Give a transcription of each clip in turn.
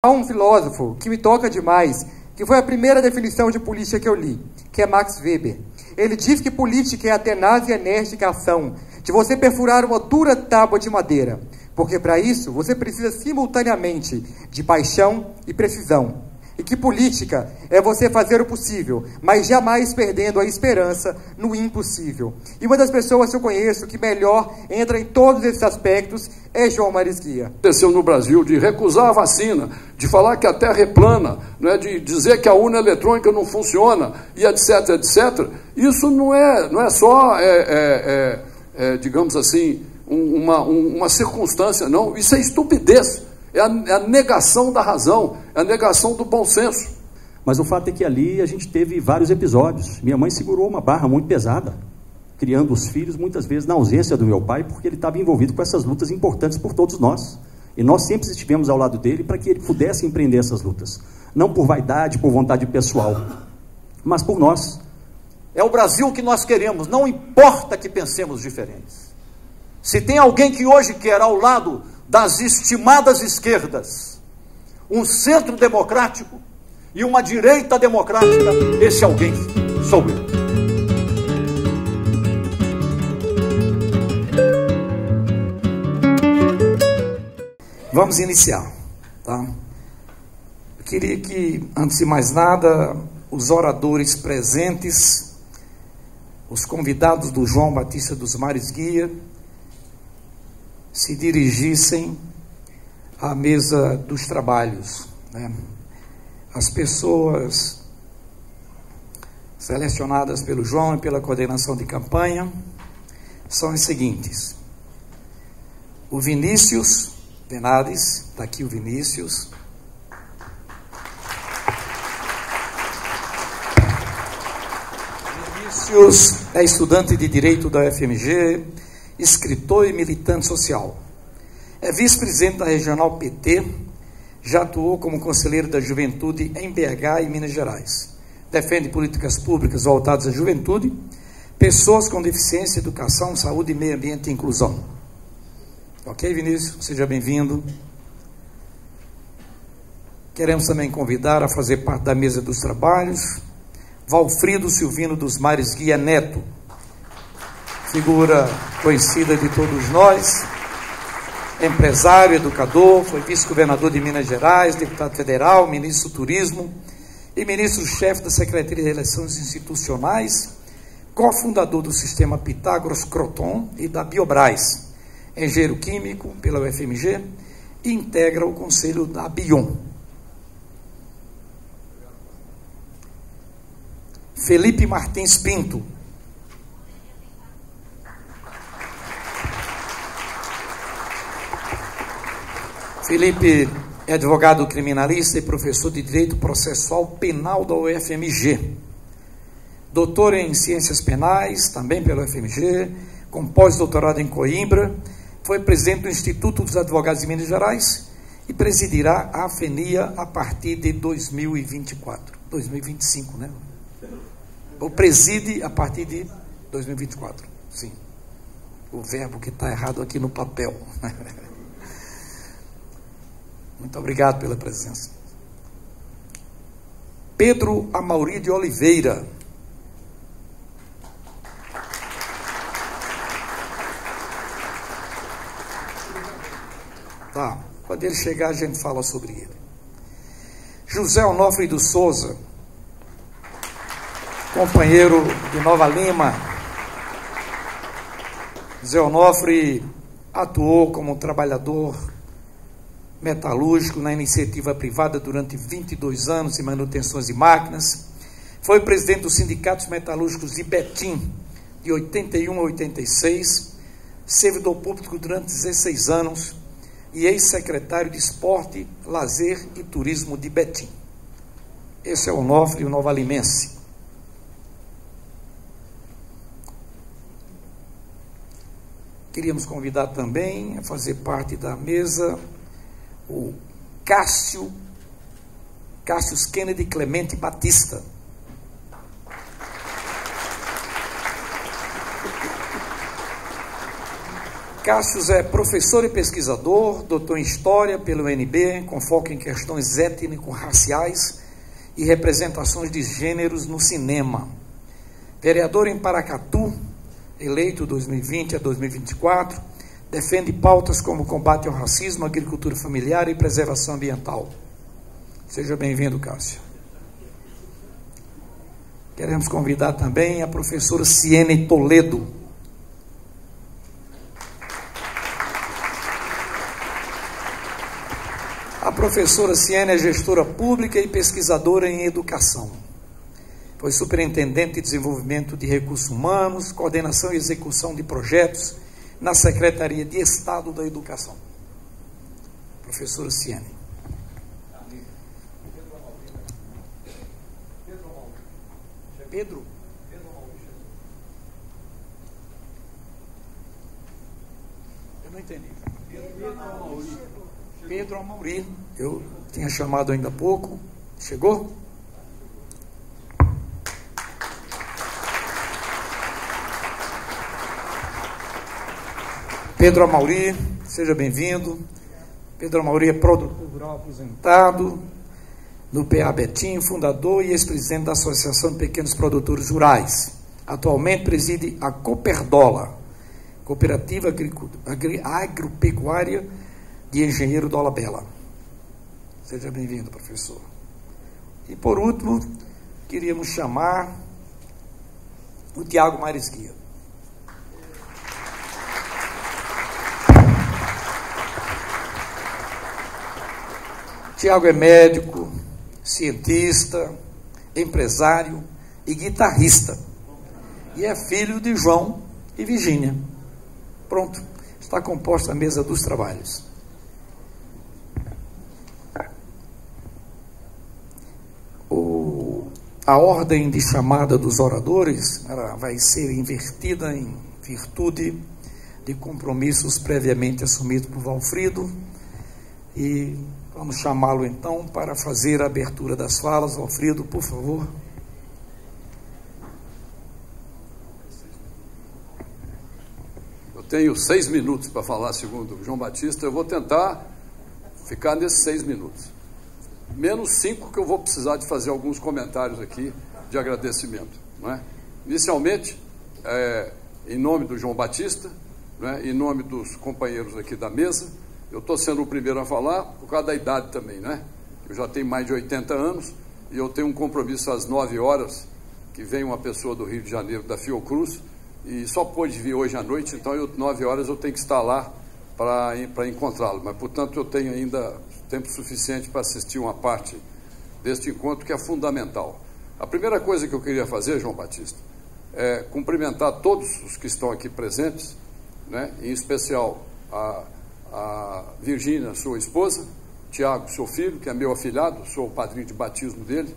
Há um filósofo que me toca demais, que foi a primeira definição de política que eu li, que é Max Weber. Ele diz que política é a tenaz e enérgica ação de você perfurar uma dura tábua de madeira, porque para isso você precisa simultaneamente de paixão e precisão. E que política é você fazer o possível, mas jamais perdendo a esperança no impossível. E uma das pessoas que eu conheço que melhor entra em todos esses aspectos é João Marisquia. Aconteceu no Brasil de recusar a vacina, de falar que a Terra é plana, né, de dizer que a urna eletrônica não funciona, e etc, etc. Isso não é só, digamos assim, uma circunstância, não. Isso é estupidez. É a negação da razão, é a negação do bom senso. Mas o fato é que ali a gente teve vários episódios. Minha mãe segurou uma barra muito pesada, criando os filhos, muitas vezes na ausência do meu pai, porque ele estava envolvido com essas lutas importantes por todos nós. E nós sempre estivemos ao lado dele para que ele pudesse empreender essas lutas. Não por vaidade, por vontade pessoal, mas por nós. É o Brasil que nós queremos, não importa que pensemos diferentes. Se tem alguém que hoje quer ao lado das estimadas esquerdas, um centro democrático e uma direita democrática, esse alguém sou eu. Vamos iniciar, tá? Eu queria que, antes de mais nada, os oradores presentes, os convidados do João Batista dos Mares Guia, se dirigissem à mesa dos trabalhos, né? As pessoas selecionadas pelo João e pela coordenação de campanha são as seguintes: o Vinícius Benares, está aqui o Vinícius. Vinícius é estudante de Direito da UFMG, escritor e militante social. É vice-presidente da Regional PT, já atuou como conselheiro da Juventude em BH e Minas Gerais. Defende políticas públicas voltadas à juventude, pessoas com deficiência, educação, saúde, meio ambiente e inclusão. Ok, Vinícius? Seja bem-vindo. Queremos também convidar a fazer parte da mesa dos trabalhos Valfrido Silvino dos Mares Guia Neto, figura conhecida de todos nós, empresário, educador, foi vice-governador de Minas Gerais, deputado federal, ministro do Turismo e ministro-chefe da Secretaria de Relações Institucionais, cofundador do sistema Pitágoras Croton e da Biobras, engenheiro químico pela UFMG e integra o conselho da Bion. Felipe Martins Pinto, Felipe é advogado criminalista e professor de Direito Processual Penal da UFMG. Doutor em Ciências Penais, também pela UFMG, com pós-doutorado em Coimbra, foi presidente do Instituto dos Advogados de Minas Gerais e presidirá a AFENIA a partir de 2024. 2025, né? Ou preside a partir de 2024, sim. O verbo que está errado aqui no papel. Muito obrigado pela presença. Pedro Amauri de Oliveira. Tá, quando ele chegar a gente fala sobre ele. José Onofre dos Souza, companheiro de Nova Lima. José Onofre atuou como trabalhador metalúrgico na iniciativa privada durante 22 anos em manutenções de máquinas. Foi presidente dos sindicatos metalúrgicos de Betim, de 81 a 86, servidor público durante 16 anos e ex-secretário de Esporte, Lazer e Turismo de Betim. Esse é o Onofre, o novalimense. Queríamos convidar também a fazer parte da mesa o Cássio Kennedy Clemente Batista. Cássio é professor e pesquisador, doutor em História pelo UNB, com foco em questões étnico-raciais e representações de gêneros no cinema. Vereador em Paracatu, eleito 2020 a 2024, defende pautas como combate ao racismo, agricultura familiar e preservação ambiental. Seja bem-vindo, Cássio. Queremos convidar também a professora Ciene Toledo. A professora Ciene é gestora pública e pesquisadora em educação. Foi superintendente de desenvolvimento de recursos humanos, coordenação e execução de projetos na Secretaria de Estado da Educação. Professora Ciene. Pedro? Eu não entendi. Pedro Amauri. Eu tinha chamado ainda há pouco. Chegou? Pedro Amauri, seja bem-vindo. Pedro Amauri é produtor rural aposentado no PA Betim, fundador e ex-presidente da Associação de Pequenos Produtores Rurais. Atualmente preside a Cooperdola, Cooperativa Agropecuária de Engenheiro Dolabella. Seja bem-vindo, professor. E, por último, queríamos chamar o Tiago Marisguia. Tiago é médico, cientista, empresário e guitarrista. E é filho de João e Virgínia. Pronto, está composta a mesa dos trabalhos. A ordem de chamada dos oradores ela vai ser invertida em virtude de compromissos previamente assumidos por Valfrido. E vamos chamá-lo então para fazer a abertura das falas. Valfrido, por favor. Eu tenho 6 minutos para falar, segundo o João Batista. Eu vou tentar ficar nesses 6 minutos. Menos 5 que eu vou precisar de fazer alguns comentários aqui de agradecimento. Não é? Inicialmente, em nome do João Batista, não é? Em nome dos companheiros aqui da mesa, eu estou sendo o primeiro a falar por causa da idade também, né? Eu já tenho mais de 80 anos e eu tenho um compromisso às 9 horas, que vem uma pessoa do Rio de Janeiro, da Fiocruz, e só pôde vir hoje à noite, então 9 horas eu tenho que estar lá para encontrá-lo. Mas, portanto, eu tenho ainda tempo suficiente para assistir uma parte deste encontro que é fundamental. A primeira coisa que eu queria fazer, João Batista, é cumprimentar todos os que estão aqui presentes, né? Em especial a Virgínia, sua esposa, Tiago, seu filho, que é meu afilhado, sou o padrinho de batismo dele,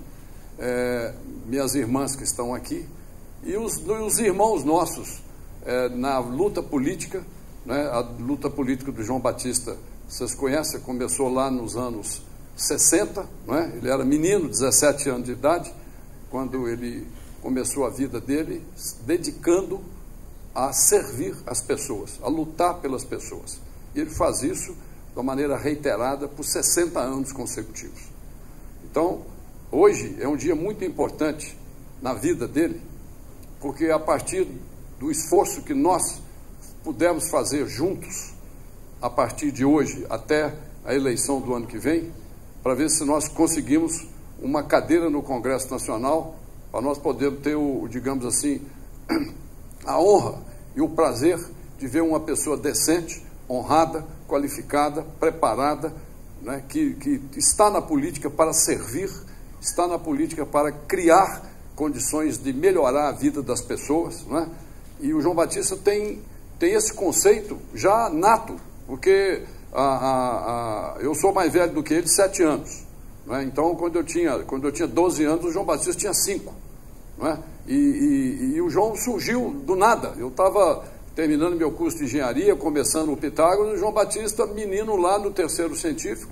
minhas irmãs que estão aqui, e os irmãos nossos na luta política, né? A luta política do João Batista, vocês conhecem, começou lá nos anos 60, não é? Ele era menino, 17 anos de idade, quando ele começou a vida dele, dedicando a servir as pessoas, a lutar pelas pessoas. E ele faz isso de uma maneira reiterada por 60 anos consecutivos. Então, hoje é um dia muito importante na vida dele, porque a partir do esforço que nós pudemos fazer juntos, a partir de hoje até a eleição do ano que vem, para ver se nós conseguimos uma cadeira no Congresso Nacional, para nós podermos ter, digamos assim, a honra e o prazer de ver uma pessoa decente, honrada, qualificada, preparada, né, que está na política para servir, está na política para criar condições de melhorar a vida das pessoas, né? E o João Batista tem esse conceito já nato, porque eu sou mais velho do que ele, 7 anos. Não é? Então, quando eu tinha 12 anos, o João Batista tinha 5. Não é? E o João surgiu do nada. Eu estava terminando meu curso de engenharia, começando o Pitágoras, e o João Batista, menino lá no 3º científico,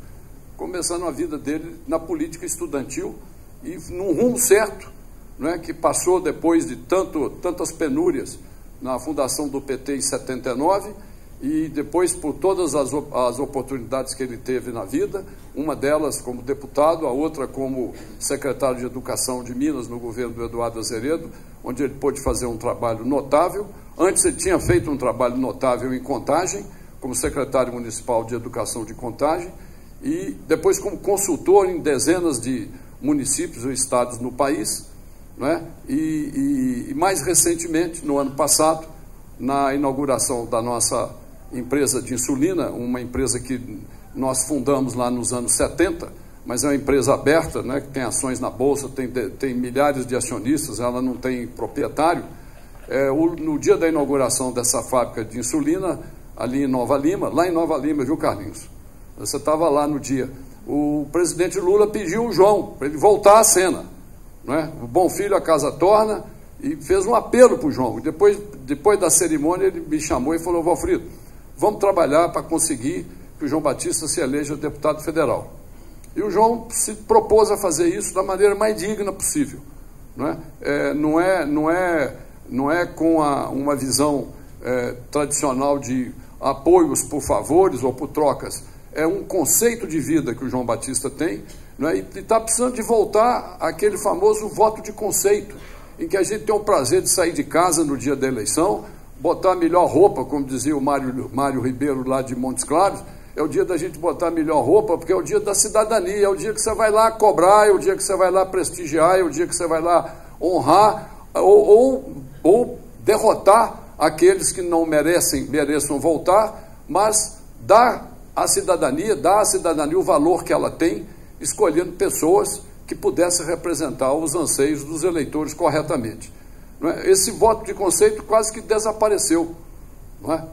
começando a vida dele na política estudantil, e num rumo certo, não é? Que passou depois de tantas penúrias na fundação do PT em 79, e depois por todas as oportunidades que ele teve na vida, uma delas como deputado, a outra como secretário de Educação de Minas no governo do Eduardo Azeredo, onde ele pôde fazer um trabalho notável. Antes ele tinha feito um trabalho notável em Contagem, como secretário municipal de Educação de Contagem, e depois como consultor em dezenas de municípios ou estados no país, né? E mais recentemente, no ano passado, na inauguração da nossa empresa de insulina, uma empresa que nós fundamos lá nos anos 70, mas é uma empresa aberta, né, que tem ações na Bolsa, tem milhares de acionistas, ela não tem proprietário. No dia da inauguração dessa fábrica de insulina, ali em Nova Lima, lá em Nova Lima, viu, Carlinhos? Você estava lá no dia. O presidente Lula pediu o João para ele voltar à cena, não é? O bom filho a casa torna, e fez um apelo para o João. E depois da cerimônia, ele me chamou e falou: Valfrido, vamos trabalhar para conseguir que o João Batista se eleja deputado federal. E o João se propôs a fazer isso da maneira mais digna possível. Não é com uma visão tradicional de apoios por favores ou por trocas. É um conceito de vida que o João Batista tem, né? E está precisando de voltar àquele famoso voto de conceito, em que a gente tem o prazer de sair de casa no dia da eleição, botar a melhor roupa, como dizia o Mário Ribeiro lá de Montes Claros. É o dia da gente botar a melhor roupa, porque é o dia da cidadania, é o dia que você vai lá cobrar, é o dia que você vai lá prestigiar, é o dia que você vai lá honrar ou derrotar aqueles que não mereçam voltar, mas dar à cidadania o valor que ela tem, escolhendo pessoas que pudessem representar os anseios dos eleitores corretamente. Não é? Esse voto de conceito quase que desapareceu. Não é?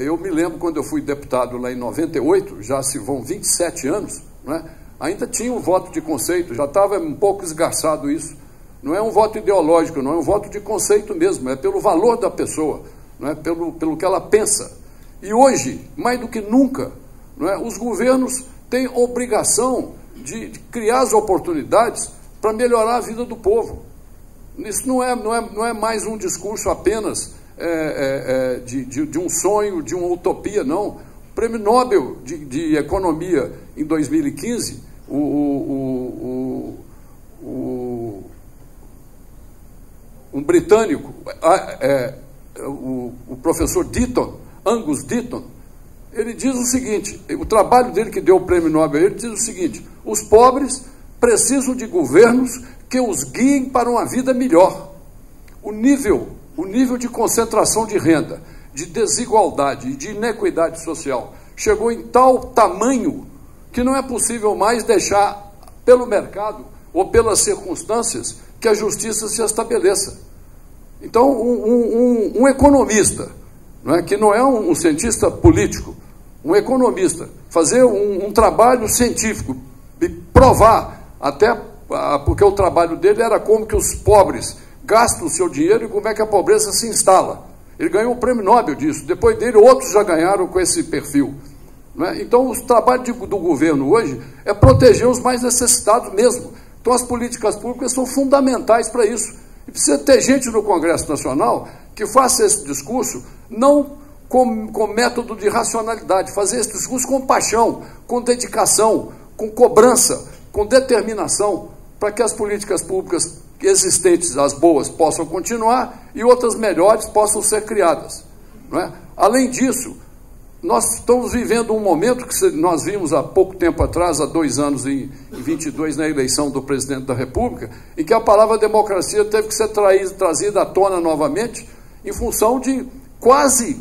Eu me lembro quando eu fui deputado lá em 98, já se vão 27 anos, não é? Ainda tinha um voto de conceito, já estava um pouco esgarçado isso. Não é um voto ideológico, não é um voto de conceito mesmo, é pelo valor da pessoa, não é? Pelo que ela pensa. E hoje, mais do que nunca, não é? Os governos têm obrigação de criar as oportunidades para melhorar a vida do povo. Isso não é mais um discurso apenas de um sonho, de uma utopia, não. O Prêmio Nobel de Economia em 2015, um britânico, o professor Angus Deaton, ele diz o seguinte, o trabalho dele que deu o Prêmio Nobel, ele diz o seguinte: os pobres precisam de governos que os guiem para uma vida melhor. O nível de concentração de renda, de desigualdade e de inequidade social chegou em tal tamanho que não é possível mais deixar pelo mercado ou pelas circunstâncias que a justiça se estabeleça. Então, um economista, não é, que não é um cientista político, um economista, fazer um trabalho científico e provar, até porque o trabalho dele era como que os pobres gastam o seu dinheiro e como é que a pobreza se instala. Ele ganhou o Prêmio Nobel disso. Depois dele, outros já ganharam com esse perfil. Não é? Então, o trabalho do governo hoje é proteger os mais necessitados mesmo. Então, as políticas públicas são fundamentais para isso. E precisa ter gente no Congresso Nacional que faça esse discurso não com método de racionalidade, fazer esse discurso com paixão, com dedicação, com cobrança, com determinação, para que as políticas públicas existentes, as boas, possam continuar e outras melhores possam ser criadas. Não é? Além disso, nós estamos vivendo um momento que nós vimos há pouco tempo atrás, há 2 anos, em 22, na eleição do presidente da República, em que a palavra democracia teve que ser trazida à tona novamente, em função de quase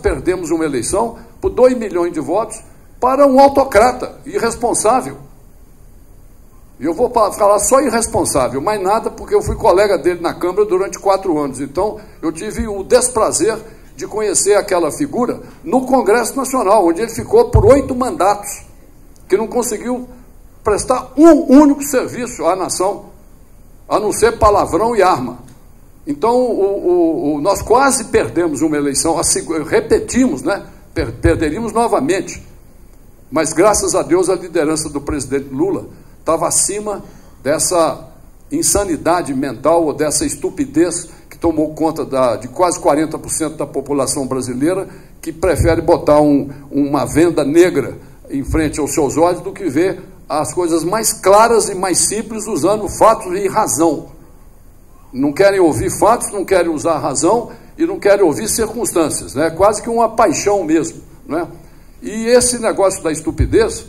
perdemos uma eleição por 2 milhões de votos para um autocrata irresponsável. E eu vou falar só irresponsável, mais nada, porque eu fui colega dele na Câmara durante 4 anos. Então, eu tive o desprazer de conhecer aquela figura no Congresso Nacional, onde ele ficou por 8 mandatos, que não conseguiu prestar um único serviço à nação, a não ser palavrão e arma. Então, nós quase perdemos uma eleição, repetimos, né? Perderíamos novamente. Mas, graças a Deus, a liderança do presidente Lula estava acima dessa insanidade mental ou dessa estupidez que tomou conta de quase 40% da população brasileira, que prefere botar uma venda negra em frente aos seus olhos do que ver as coisas mais claras e mais simples usando fatos e razão. Não querem ouvir fatos, não querem usar razão e não querem ouvir circunstâncias, né? Quase que uma paixão mesmo, né? E esse negócio da estupidez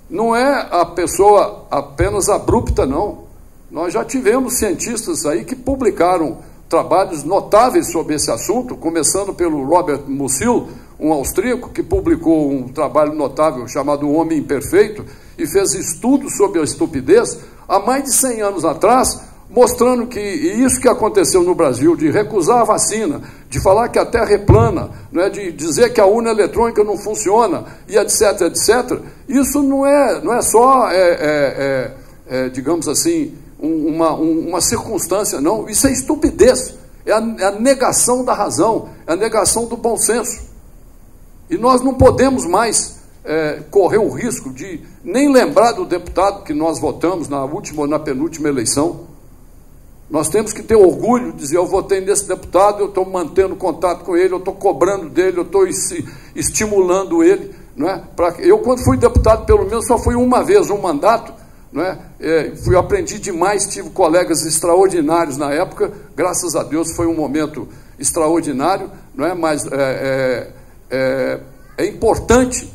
não é a pessoa apenas abrupta, não. Nós já tivemos cientistas aí que publicaram trabalhos notáveis sobre esse assunto, começando pelo Robert Musil, um austríaco que publicou um trabalho notável chamado O Homem Imperfeito e fez estudos sobre a estupidez há mais de 100 anos atrás, mostrando que isso que aconteceu no Brasil, de recusar a vacina, de falar que a Terra é plana, né, de dizer que a urna eletrônica não funciona, e etc., etc., isso não é só, digamos assim, uma circunstância, não. Isso é estupidez, é a negação da razão, é a negação do bom senso. E nós não podemos mais correr o risco de nem lembrar do deputado que nós votamos na última ou na penúltima eleição. Nós temos que ter orgulho de dizer, eu votei nesse deputado, eu estou mantendo contato com ele, eu estou cobrando dele, eu estou estimulando ele. Não é? Eu, quando fui deputado, pelo menos só fui uma vez, um mandato, não é? Aprendi demais, tive colegas extraordinários na época, graças a Deus foi um momento extraordinário, não é? Mas é importante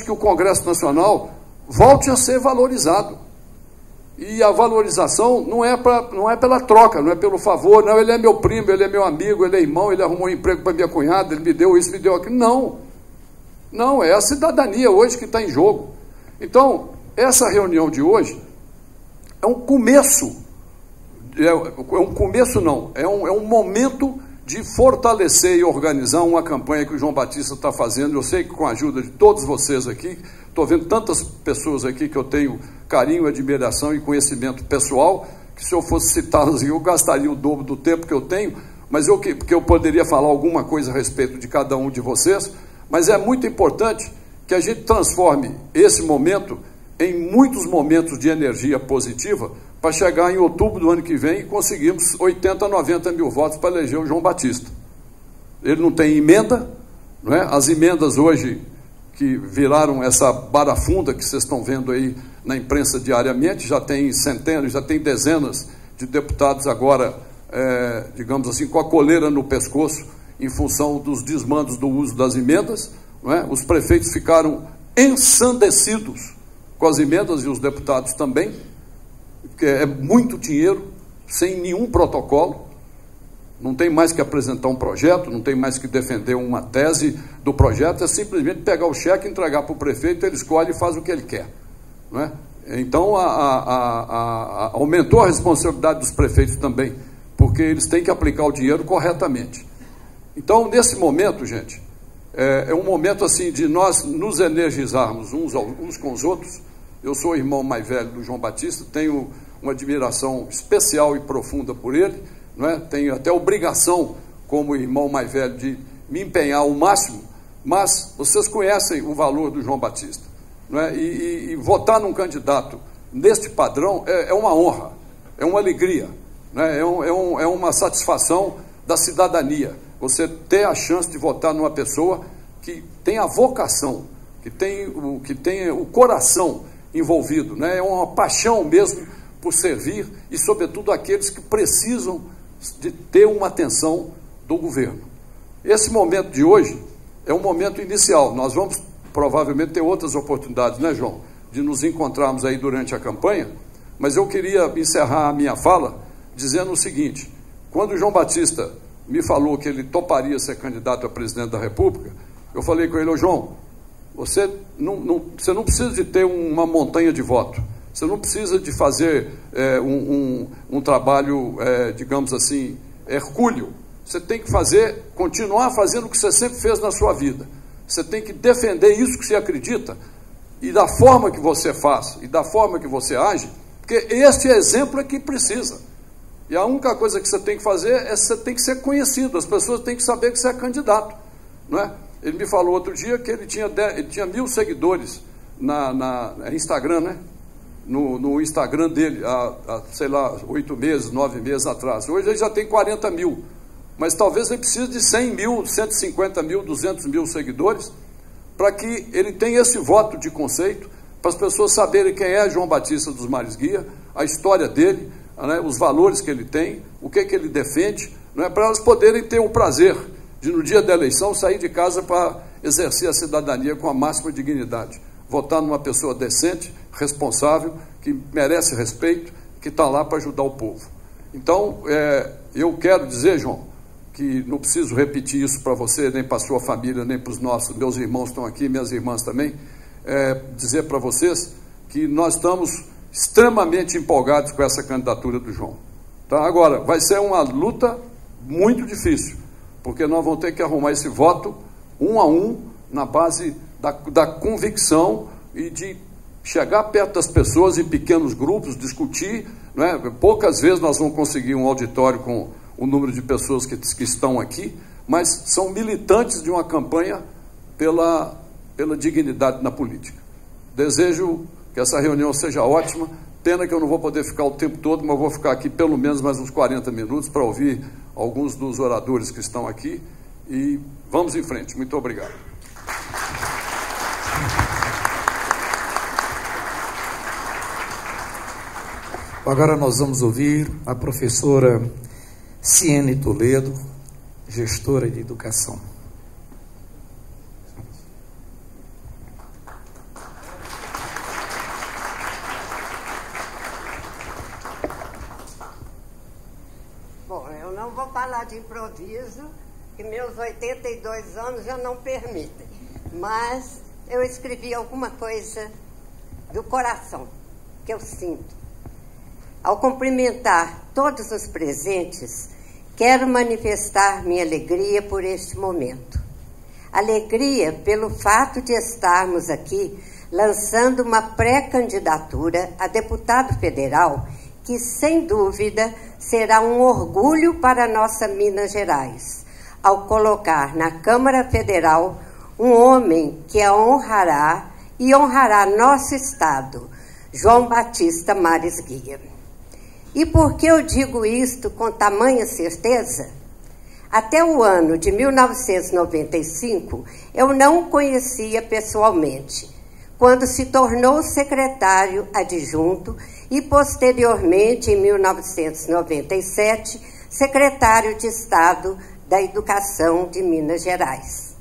que o Congresso Nacional volte a ser valorizado. E a valorização não é pela troca, não é pelo favor, não, ele é meu primo, ele é meu amigo, ele é irmão, ele arrumou um emprego para minha cunhada, ele me deu isso, me deu aquilo. Não, é a cidadania hoje que está em jogo. Então, essa reunião de hoje é um começo, é um momento de fortalecer e organizar uma campanha que o João Batista está fazendo. Eu sei que com a ajuda de todos vocês aqui, estou vendo tantas pessoas aqui que eu tenho carinho, admiração e conhecimento pessoal, que se eu fosse citá-las eu gastaria o dobro do tempo que eu tenho, mas porque eu poderia falar alguma coisa a respeito de cada um de vocês, mas é muito importante que a gente transforme esse momento em muitos momentos de energia positiva para chegar em outubro do ano que vem e conseguirmos 80, 90 mil votos para eleger o João Batista. Ele não tem emenda, não é? As emendas hoje que viraram essa barafunda que vocês estão vendo aí na imprensa diariamente, já tem centenas, já tem dezenas de deputados agora, digamos assim, com a coleira no pescoço, em função dos desmandos do uso das emendas, não é? Os prefeitos ficaram ensandecidos com as emendas e os deputados também, porque é muito dinheiro, sem nenhum protocolo, não tem mais que apresentar um projeto, não tem mais que defender uma tese do projeto, é simplesmente pegar o cheque, entregar para o prefeito, ele escolhe e faz o que ele quer. Não é? Então, aumentou a responsabilidade dos prefeitos também, porque eles têm que aplicar o dinheiro corretamente. Então, nesse momento, gente, é um momento assim de nós nos energizarmos uns com os outros. Eu sou o irmão mais velho do João Batista, tenho uma admiração especial e profunda por ele, não é? Tenho até obrigação, como irmão mais velho, de me empenhar ao máximo, mas vocês conhecem o valor do João Batista, não é? E votar num candidato neste padrão é uma honra, é uma alegria, não é? É uma satisfação da cidadania, você ter a chance de votar numa pessoa que tem a vocação, que tem o coração envolvido, né? É uma paixão mesmo por servir e, sobretudo, aqueles que precisam de ter uma atenção do governo. Esse momento de hoje é um momento inicial. Nós vamos provavelmente ter outras oportunidades, né, João, de nos encontrarmos aí durante a campanha, mas eu queria encerrar a minha fala dizendo o seguinte: quando o João Batista me falou que ele toparia ser candidato a presidente da República, eu falei com ele: ô João, você não precisa de ter uma montanha de voto, você não precisa de fazer um trabalho, digamos assim, hercúleo. Você tem que continuar fazendo o que você sempre fez na sua vida. Você tem que defender isso que você acredita, e da forma que você faz, e da forma que você age, porque este exemplo é que precisa. E a única coisa que você tem que fazer é você tem que ser conhecido, as pessoas têm que saber que você é candidato, não é? Ele me falou outro dia que ele tinha 1000 seguidores na Instagram, né? no Instagram dele, sei lá, 8 meses, 9 meses atrás. Hoje ele já tem 40 mil, mas talvez ele precise de 100 mil, 150 mil, 200 mil seguidores, para que ele tenha esse voto de conceito, para as pessoas saberem quem é João Batista dos Mares Guia, a história dele, né, os valores que ele tem, o que ele defende, né, para elas poderem ter o prazer de, no dia da eleição, sair de casa para exercer a cidadania com a máxima dignidade. Votar numa pessoa decente, responsável, que merece respeito, que está lá para ajudar o povo. Então, eu quero dizer, João, que não preciso repetir isso para você, nem para a sua família, nem para os meus irmãos estão aqui, minhas irmãs também, dizer para vocês que nós estamos extremamente empolgados com essa candidatura do João. Tá? Agora, vai ser uma luta muito difícil, porque nós vamos ter que arrumar esse voto um a um, na base da convicção e de chegar perto das pessoas em pequenos grupos, discutir, né? Poucas vezes nós vamos conseguir um auditório com o número de pessoas que estão aqui, mas são militantes de uma campanha pela dignidade na política. Desejo que essa reunião seja ótima. Pena que eu não vou poder ficar o tempo todo, mas vou ficar aqui pelo menos mais uns 40 minutos para ouvir alguns dos oradores que estão aqui. E vamos em frente. Muito obrigado. Agora nós vamos ouvir a professora Ciene Toledo, gestora de educação. Bom, eu não vou falar de improviso, que meus 82 anos já não permitem, mas eu escrevi alguma coisa do coração, que eu sinto. Ao cumprimentar todos os presentes, quero manifestar minha alegria por este momento. Alegria pelo fato de estarmos aqui lançando uma pré-candidatura a deputado federal que, sem dúvida, será um orgulho para nossa Minas Gerais, ao colocar na Câmara Federal um homem que a honrará e honrará nosso Estado, João Batista Mares Guia. E por que eu digo isto com tamanha certeza? Até o ano de 1995, eu não o conhecia pessoalmente, quando se tornou secretário adjunto e, posteriormente, em 1997, secretário de Estado da Educação de Minas Gerais.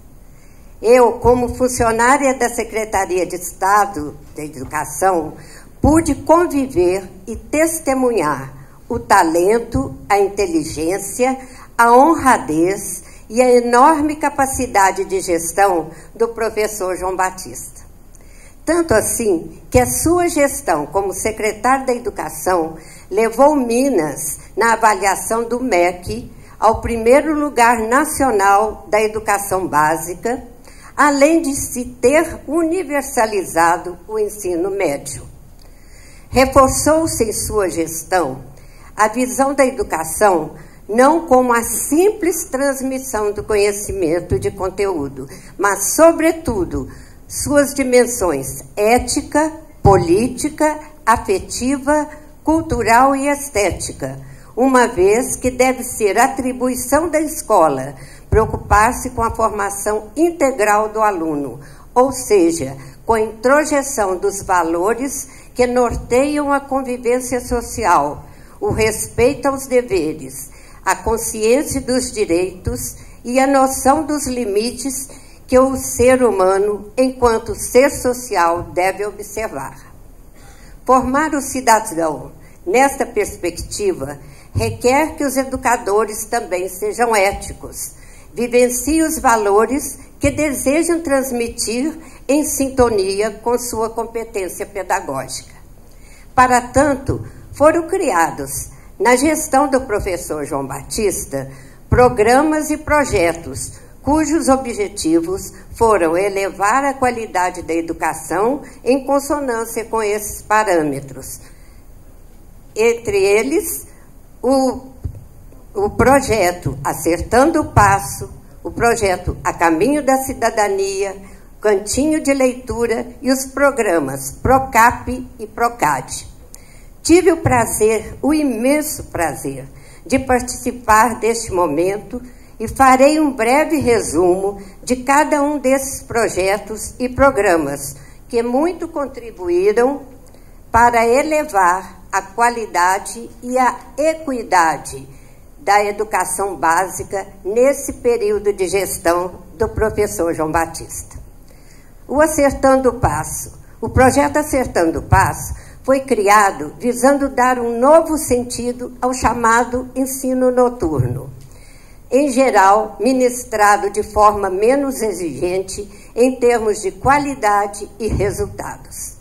Eu, como funcionária da Secretaria de Estado da Educação, pude conviver e testemunhar o talento, a inteligência, a honradez e a enorme capacidade de gestão do professor João Batista. Tanto assim que a sua gestão como secretário da Educação levou Minas, na avaliação do MEC, ao primeiro lugar nacional da educação básica, além de se ter universalizado o ensino médio. Reforçou-se em sua gestão a visão da educação não como a simples transmissão do conhecimento e de conteúdo, mas, sobretudo, suas dimensões ética, política, afetiva, cultural e estética, uma vez que deve ser atribuição da escola preocupar-se com a formação integral do aluno, ou seja, com a introjeção dos valores que norteiam a convivência social, o respeito aos deveres, a consciência dos direitos e a noção dos limites que o ser humano, enquanto ser social, deve observar. Formar o cidadão nesta perspectiva requer que os educadores também sejam éticos, vivenciem os valores que desejam transmitir em sintonia com sua competência pedagógica. Para tanto, foram criados, na gestão do professor João Batista, programas e projetos cujos objetivos foram elevar a qualidade da educação em consonância com esses parâmetros. Entre eles, o projeto Acertando o Passo, o projeto A Caminho da Cidadania, Cantinho de Leitura e os programas PROCAP e PROCAD. Tive o prazer, o imenso prazer, de participar deste momento e farei um breve resumo de cada um desses projetos e programas que muito contribuíram para elevar a qualidade e a equidade da educação básica nesse período de gestão do professor João Batista. O Acertando o Passo. O projeto Acertando o Passo foi criado visando dar um novo sentido ao chamado ensino noturno, em geral ministrado de forma menos exigente em termos de qualidade e resultados.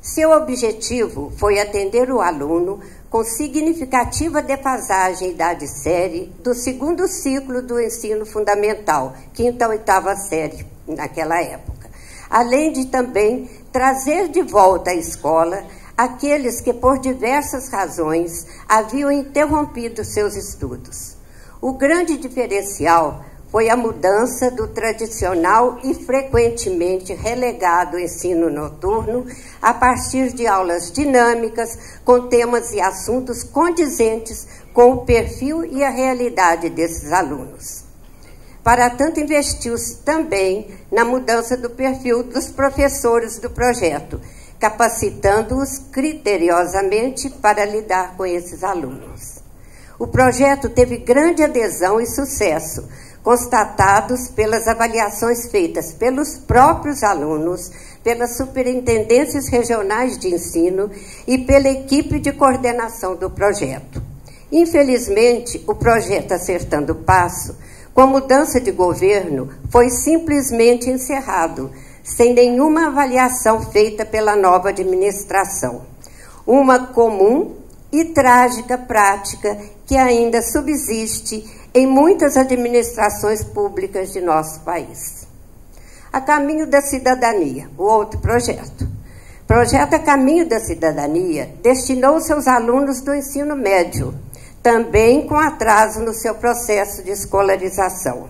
Seu objetivo foi atender o aluno com significativa defasagem idade série do segundo ciclo do ensino fundamental, quinta a oitava série naquela época, além de também trazer de volta à escola aqueles que, por diversas razões, haviam interrompido seus estudos. O grande diferencial foi a mudança do tradicional e frequentemente relegado ensino noturno a partir de aulas dinâmicas com temas e assuntos condizentes com o perfil e a realidade desses alunos. Para tanto, investiu-se também na mudança do perfil dos professores do projeto, capacitando-os criteriosamente para lidar com esses alunos. O projeto teve grande adesão e sucesso, constatados pelas avaliações feitas pelos próprios alunos, pelas superintendências regionais de ensino e pela equipe de coordenação do projeto. Infelizmente, o projeto Acertando o Passo, com a mudança de governo, foi simplesmente encerrado, sem nenhuma avaliação feita pela nova administração. Uma comum e trágica prática que ainda subsiste em muitas administrações públicas de nosso país. A Caminho da Cidadania, o outro projeto. Projeto A Caminho da Cidadania destinou seus alunos do ensino médio, também com atraso no seu processo de escolarização.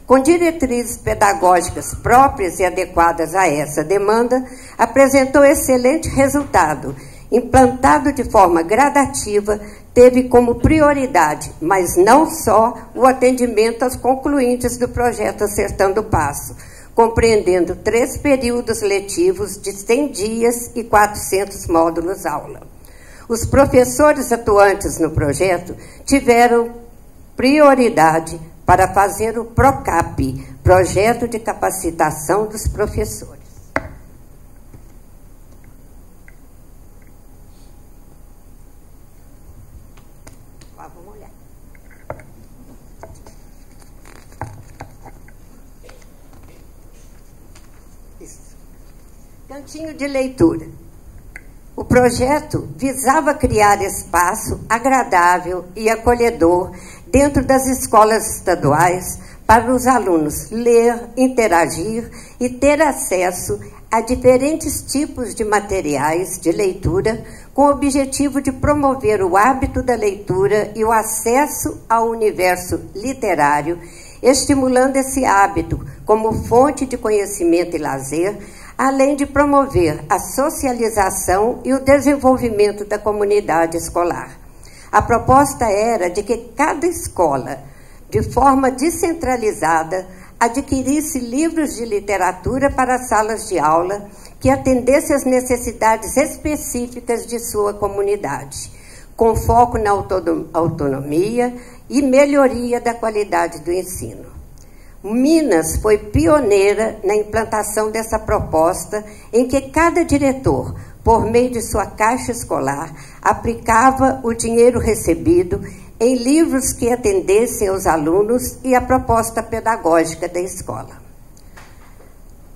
Com diretrizes pedagógicas próprias e adequadas a essa demanda, apresentou excelente resultado. Implantado de forma gradativa, teve como prioridade, mas não só, o atendimento aos concluintes do projeto Acertando o Passo, compreendendo 3 períodos letivos de 100 dias e 400 módulos aula. Os professores atuantes no projeto tiveram prioridade para fazer o PROCAP, Projeto de Capacitação dos Professores. Vamos olhar. Isso. Cantinho de Leitura. O projeto visava criar espaço agradável e acolhedor dentro das escolas estaduais para os alunos ler, interagir e ter acesso a diferentes tipos de materiais de leitura com o objetivo de promover o hábito da leitura e o acesso ao universo literário, estimulando esse hábito como fonte de conhecimento e lazer, além de promover a socialização e o desenvolvimento da comunidade escolar. A proposta era de que cada escola, de forma descentralizada, adquirisse livros de literatura para salas de aula que atendesse às necessidades específicas de sua comunidade, com foco na autonomia e melhoria da qualidade do ensino. Minas foi pioneira na implantação dessa proposta, em que cada diretor, por meio de sua caixa escolar, aplicava o dinheiro recebido em livros que atendessem aos alunos e à proposta pedagógica da escola.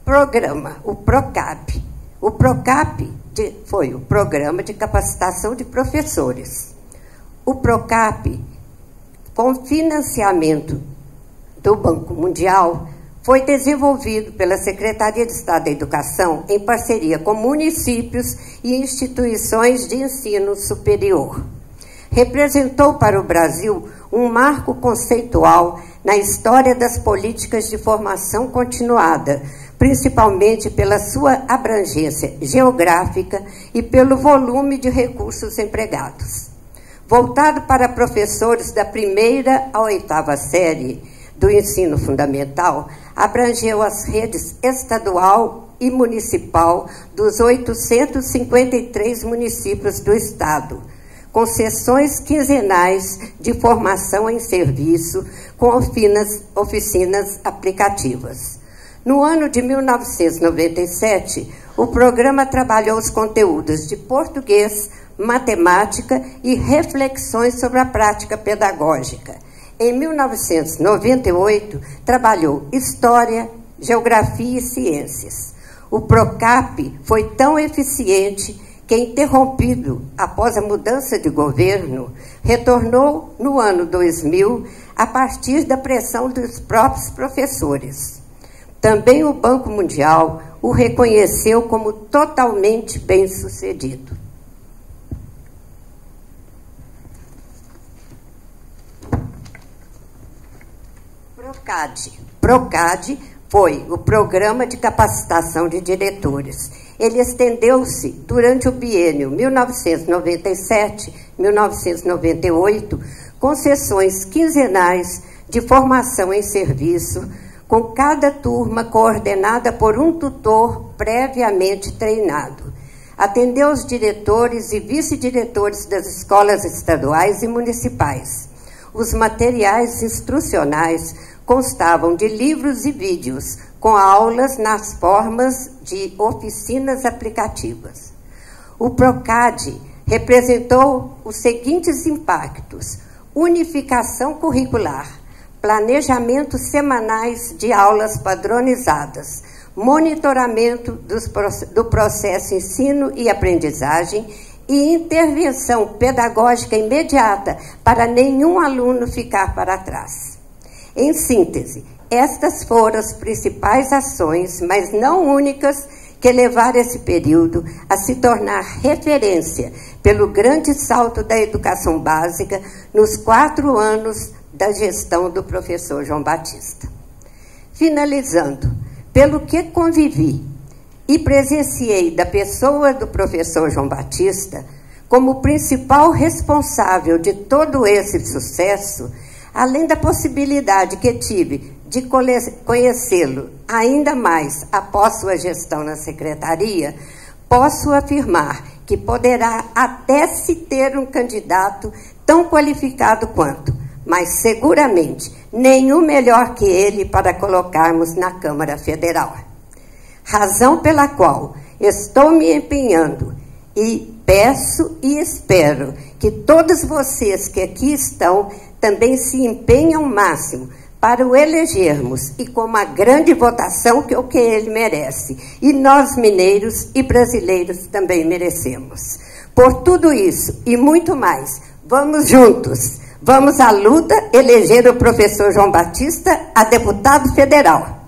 Programa, o PROCAP. O PROCAP foi o Programa de Capacitação de Professores. O PROCAP, com financiamento do Banco Mundial, foi desenvolvido pela Secretaria de Estado da Educação em parceria com municípios e instituições de ensino superior. Representou para o Brasil um marco conceitual na história das políticas de formação continuada, principalmente pela sua abrangência geográfica e pelo volume de recursos empregados. Voltado para professores da 1ª à 8ª série do ensino fundamental, abrangeu as redes estadual e municipal dos 853 municípios do Estado, com sessões quinzenais de formação em serviço com oficinas aplicativas. No ano de 1997, o programa trabalhou os conteúdos de português, matemática e reflexões sobre a prática pedagógica. Em 1998, trabalhou História, Geografia e Ciências. O PROCAP foi tão eficiente que, interrompido após a mudança de governo, retornou no ano 2000 a partir da pressão dos próprios professores. Também o Banco Mundial o reconheceu como totalmente bem-sucedido. PROCAD foi o Programa de Capacitação de Diretores. Ele estendeu-se durante o biênio 1997-1998, com sessões quinzenais de formação em serviço, com cada turma coordenada por um tutor previamente treinado. Atendeu os diretores e vice-diretores das escolas estaduais e municipais. Os materiais instrucionais constavam de livros e vídeos, com aulas nas formas de oficinas aplicativas. O PROCAD representou os seguintes impactos: unificação curricular, planejamentos semanais de aulas padronizadas, monitoramento do processo ensino e aprendizagem e intervenção pedagógica imediata para nenhum aluno ficar para trás. Em síntese, estas foram as principais ações, mas não únicas, que levaram esse período a se tornar referência pelo grande salto da educação básica nos 4 anos da gestão do professor João Batista. Finalizando, pelo que convivi e presenciei da pessoa do professor João Batista, como principal responsável de todo esse sucesso, além da possibilidade que tive de conhecê-lo ainda mais após sua gestão na secretaria, posso afirmar que poderá até se ter um candidato tão qualificado quanto, mas seguramente nenhum melhor que ele para colocarmos na Câmara Federal. Razão pela qual estou me empenhando e peço e espero que todos vocês que aqui estão também se empenhem ao máximo para o elegermos e com uma grande votação que é o que ele merece. E nós, mineiros e brasileiros, também merecemos. Por tudo isso e muito mais, vamos juntos. Vamos à luta eleger o professor João Batista a deputado federal.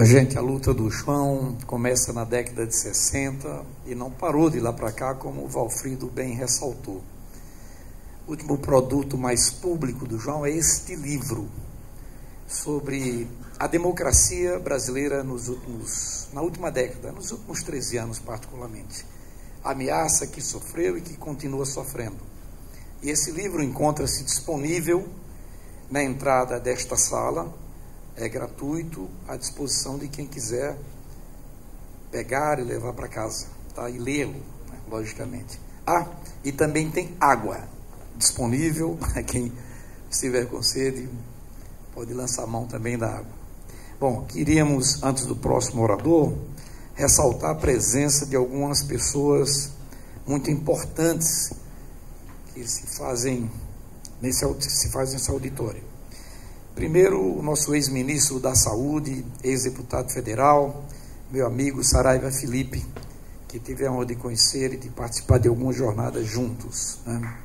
Gente, a luta do João começa na década de 60 e não parou de lá para cá, como o Valfrido bem ressaltou. O último produto mais público do João é este livro sobre a democracia brasileira na última década, nos últimos 13 anos particularmente. A ameaça que sofreu e que continua sofrendo. E esse livro encontra-se disponível na entrada desta sala. É gratuito, à disposição de quem quiser pegar e levar para casa, tá? E lê-lo, né, logicamente. E também tem água disponível para quem estiver com sede, pode lançar a mão também da água. Bom, queríamos, antes do próximo orador, ressaltar a presença de algumas pessoas muito importantes que se fazem nesse auditório. Primeiro, o nosso ex-ministro da Saúde, ex-deputado federal, meu amigo Saraiva Felipe, que tive a honra de conhecer e de participar de algumas jornadas juntos, né?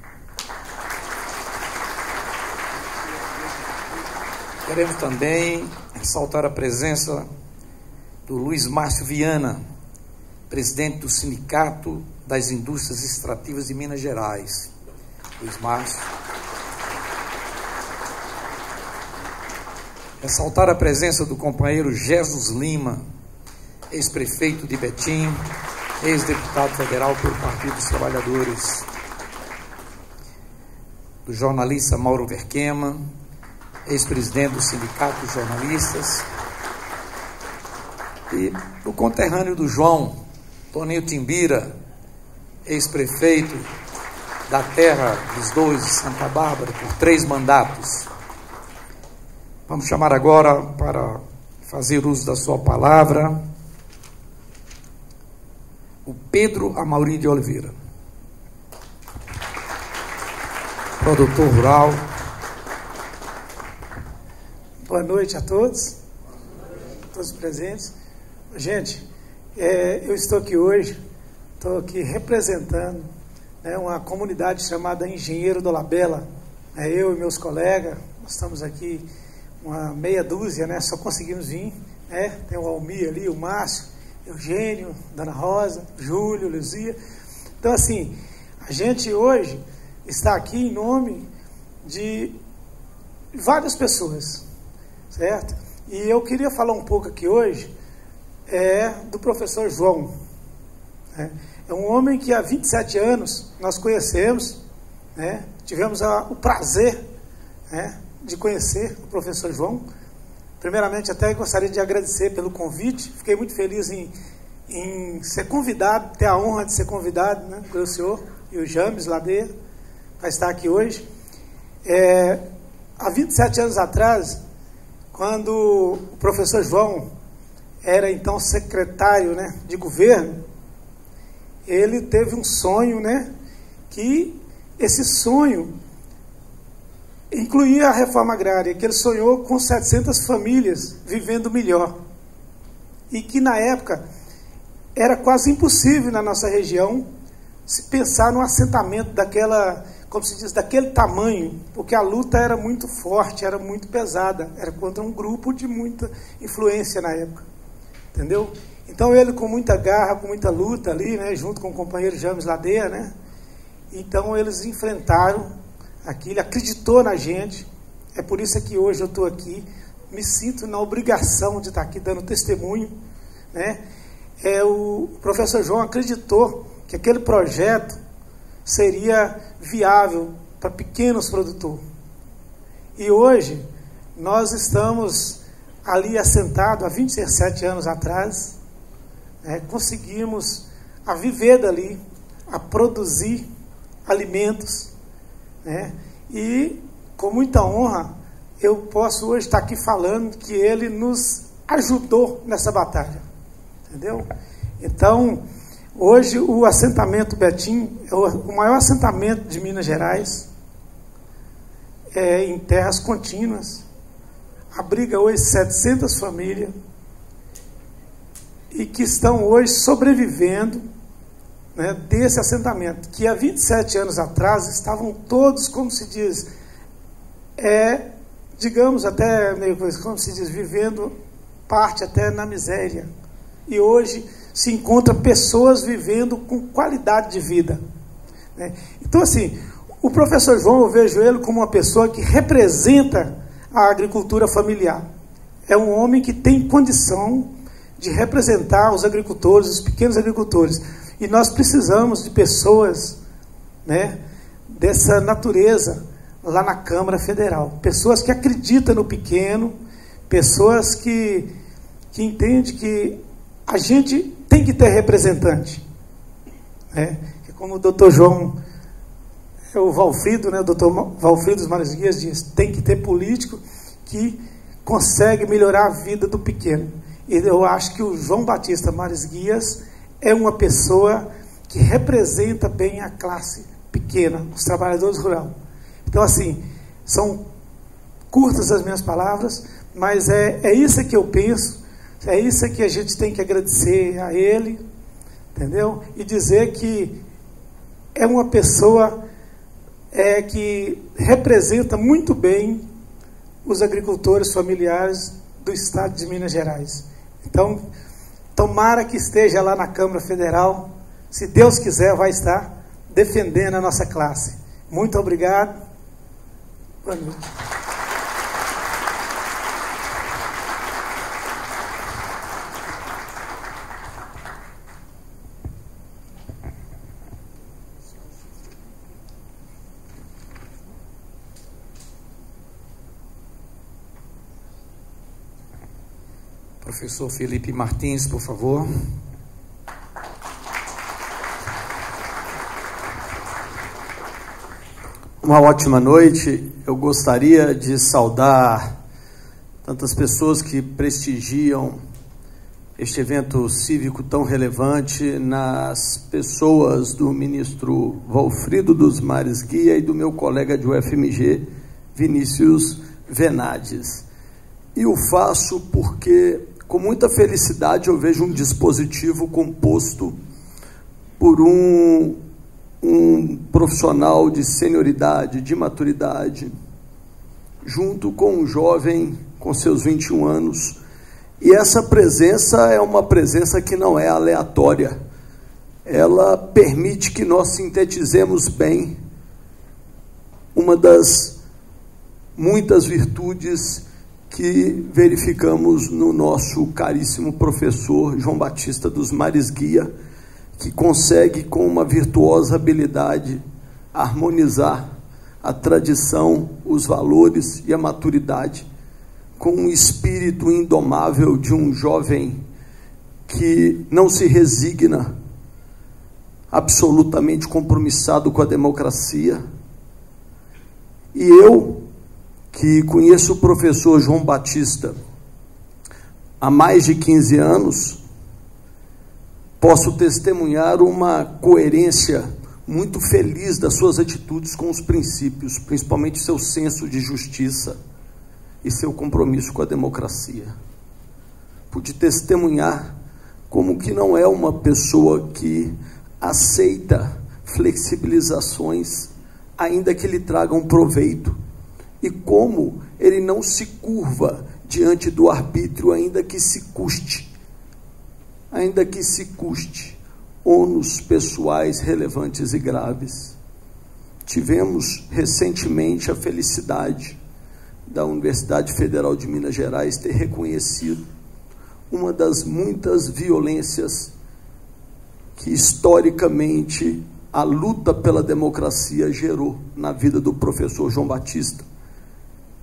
Queremos também ressaltar a presença do Luiz Márcio Viana, presidente do Sindicato das Indústrias Extrativas de Minas Gerais, Luiz Márcio. Ressaltar a presença do companheiro Jesus Lima, ex-prefeito de Betim, ex-deputado federal pelo Partido dos Trabalhadores, do jornalista Mauro Verquema, ex-presidente do Sindicato dos Jornalistas, e do conterrâneo do João, Toninho Timbira, ex-prefeito da terra dos dois de Santa Bárbara, por 3 mandatos. Vamos chamar agora para fazer uso da sua palavra o Pedro Amaury de Oliveira, produtor rural. Boa noite a todos presentes. Gente, eu estou aqui hoje, estou aqui representando, né, uma comunidade chamada Engenheiro do Labela. Eu e meus colegas, nós estamos aqui uma meia dúzia, né, só conseguimos vir, né, tem o Almir ali, o Márcio, Eugênio, Dona Rosa, Júlio, Luzia. Então, assim, a gente hoje está aqui em nome de várias pessoas, certo? E eu queria falar um pouco aqui hoje do professor João. Né? É um homem que há 27 anos nós conhecemos, né? Tivemos o prazer, né, de conhecer o professor João. Primeiramente, até gostaria de agradecer pelo convite. Fiquei muito feliz em ser convidado, ter a honra de ser convidado, né, pelo senhor e o James Ladeira, para estar aqui hoje. Há 27 anos atrás, quando o professor João era então secretário, né, de governo, ele teve um sonho, né, que esse sonho incluía a reforma agrária, que ele sonhou com 700 famílias vivendo melhor. E que na época era quase impossível na nossa região se pensar num assentamento daquela, como se diz, daquele tamanho, porque a luta era muito forte, era muito pesada, era contra um grupo de muita influência na época, entendeu? Então ele, com muita garra, com muita luta ali, né, junto com o companheiro James Ladeira, né, então eles enfrentaram aqui, ele acreditou na gente. É por isso que hoje eu estou aqui, me sinto na obrigação de estar aqui dando testemunho, né? O professor João acreditou que aquele projeto seria viável para pequenos produtores. E hoje nós estamos ali assentados há 27 anos atrás, né? Conseguimos a viver dali, a produzir alimentos, né? E com muita honra eu posso hoje estar aqui falando que ele nos ajudou nessa batalha, entendeu? Então, hoje o assentamento Betim é o maior assentamento de Minas Gerais, em terras contínuas, abriga hoje 700 famílias e que estão hoje sobrevivendo, né, desse assentamento, que há 27 anos atrás estavam todos, como se diz, digamos até meio coisa, como se diz, vivendo parte até na miséria. E hoje se encontra pessoas vivendo com qualidade de vida, né? Então, assim, o professor João, eu vejo ele como uma pessoa que representa a agricultura familiar. É um homem que tem condição de representar os agricultores, os pequenos agricultores. E nós precisamos de pessoas, né, dessa natureza lá na Câmara Federal. Pessoas que acreditam no pequeno, pessoas que entendem que a gente tem que ter representante, né? Como o doutor João, o Valfrido, né, o doutor Valfrido dos Mários Guias diz, tem que ter político que consegue melhorar a vida do pequeno. E eu acho que o João Batista Mários Guias é uma pessoa que representa bem a classe pequena, os trabalhadores rurais. Então, assim, são curtas as minhas palavras, mas é isso que eu penso, é isso que a gente tem que agradecer a ele, entendeu? E dizer que é uma pessoa que representa muito bem os agricultores familiares do estado de Minas Gerais. Então, Tomara que esteja lá na Câmara Federal. Se Deus quiser, vai estar defendendo a nossa classe. Muito obrigado. Boa noite. Professor Felipe Martins, por favor. Uma ótima noite. Eu gostaria de saudar tantas pessoas que prestigiam este evento cívico tão relevante, nas pessoas do ministro Valfrido dos Mares Guia e do meu colega de UFMG, Vinícius Venades. E o faço porque, com muita felicidade, eu vejo um dispositivo composto por um profissional de senioridade, de maturidade, junto com um jovem com seus 21 anos. E essa presença é uma presença que não é aleatória. Ela permite que nós sintetizemos bem uma das muitas virtudes que verificamos no nosso caríssimo professor João Batista dos Mares Guia, que consegue, com uma virtuosa habilidade, harmonizar a tradição, os valores e a maturidade, com um espírito indomável de um jovem que não se resigna, absolutamente compromissado com a democracia. E eu, que conheço o professor João Batista há mais de 15 anos, posso testemunhar uma coerência muito feliz das suas atitudes com os princípios, principalmente seu senso de justiça e seu compromisso com a democracia. Pude testemunhar como que não é uma pessoa que aceita flexibilizações, ainda que lhe tragam proveito, e como ele não se curva diante do arbítrio, ainda que se custe ônus pessoais relevantes e graves. Tivemos recentemente a felicidade da Universidade Federal de Minas Gerais ter reconhecido uma das muitas violências que historicamente a luta pela democracia gerou na vida do professor João Batista,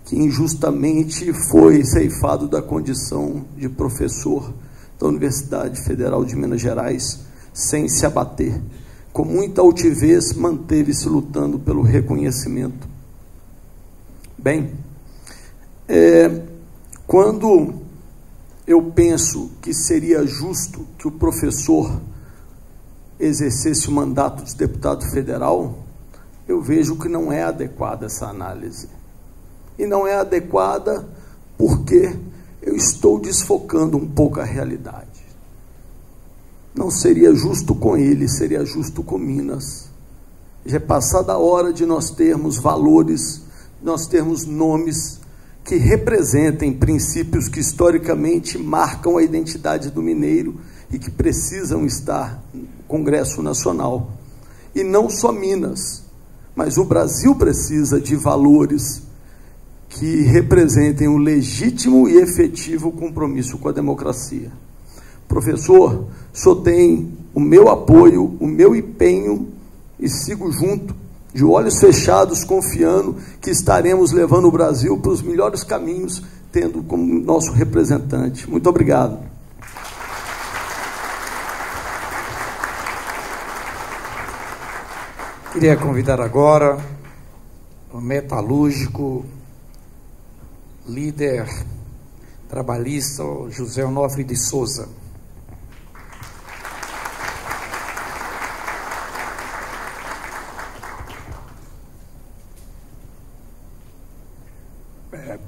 que injustamente foi ceifado da condição de professor da Universidade Federal de Minas Gerais, sem se abater. Com muita altivez, manteve-se lutando pelo reconhecimento. Bem, quando eu penso que seria justo que o professor exercesse o mandato de deputado federal, eu vejo que não é adequada essa análise. E não é adequada porque eu estou desfocando um pouco a realidade. Não seria justo com ele, seria justo com Minas. Já é passada a hora de nós termos valores, nós termos nomes que representem princípios que historicamente marcam a identidade do mineiro e que precisam estar no Congresso Nacional. E não só Minas, mas o Brasil precisa de valores que representem um legítimo e efetivo compromisso com a democracia. Professor, o senhor tem o meu apoio, o meu empenho, e sigo junto, de olhos fechados, confiando que estaremos levando o Brasil para os melhores caminhos, tendo como nosso representante. Muito obrigado. Queria convidar agora o metalúrgico, líder trabalhista, José Onofre de Souza.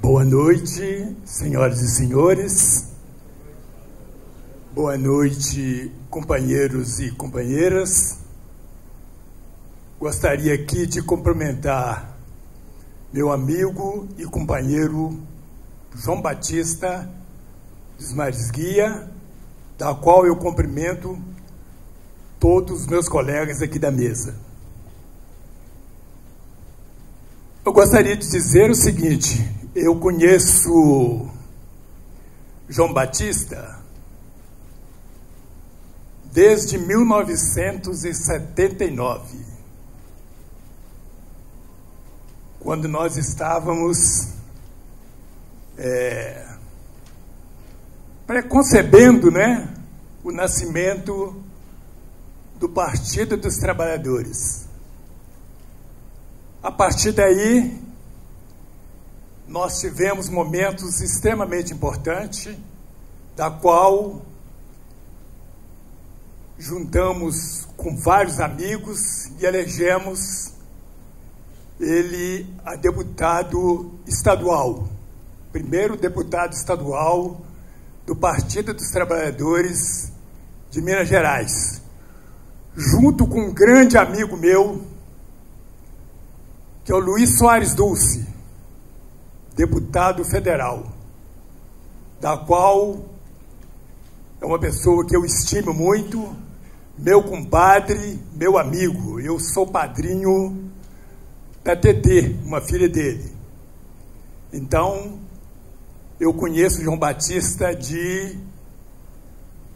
Boa noite, senhoras e senhores. Boa noite, companheiros e companheiras. Gostaria aqui de cumprimentar meu amigo e companheiro João Batista dos Mares Guia, da qual eu cumprimento todos os meus colegas aqui da mesa. Eu gostaria de dizer o seguinte: eu conheço João Batista desde 1979, quando nós estávamos preconcebendo, né, o nascimento do Partido dos Trabalhadores. A partir daí, nós tivemos momentos extremamente importantes, da qual juntamos com vários amigos e elegemos ele a deputado estadual, primeiro deputado estadual do Partido dos Trabalhadores de Minas Gerais, junto com um grande amigo meu, que é o Luiz Soares Dulce, deputado federal, da qual é uma pessoa que eu estimo muito, meu compadre, meu amigo. Eu sou padrinho da TT, uma filha dele. Então, eu conheço João Batista de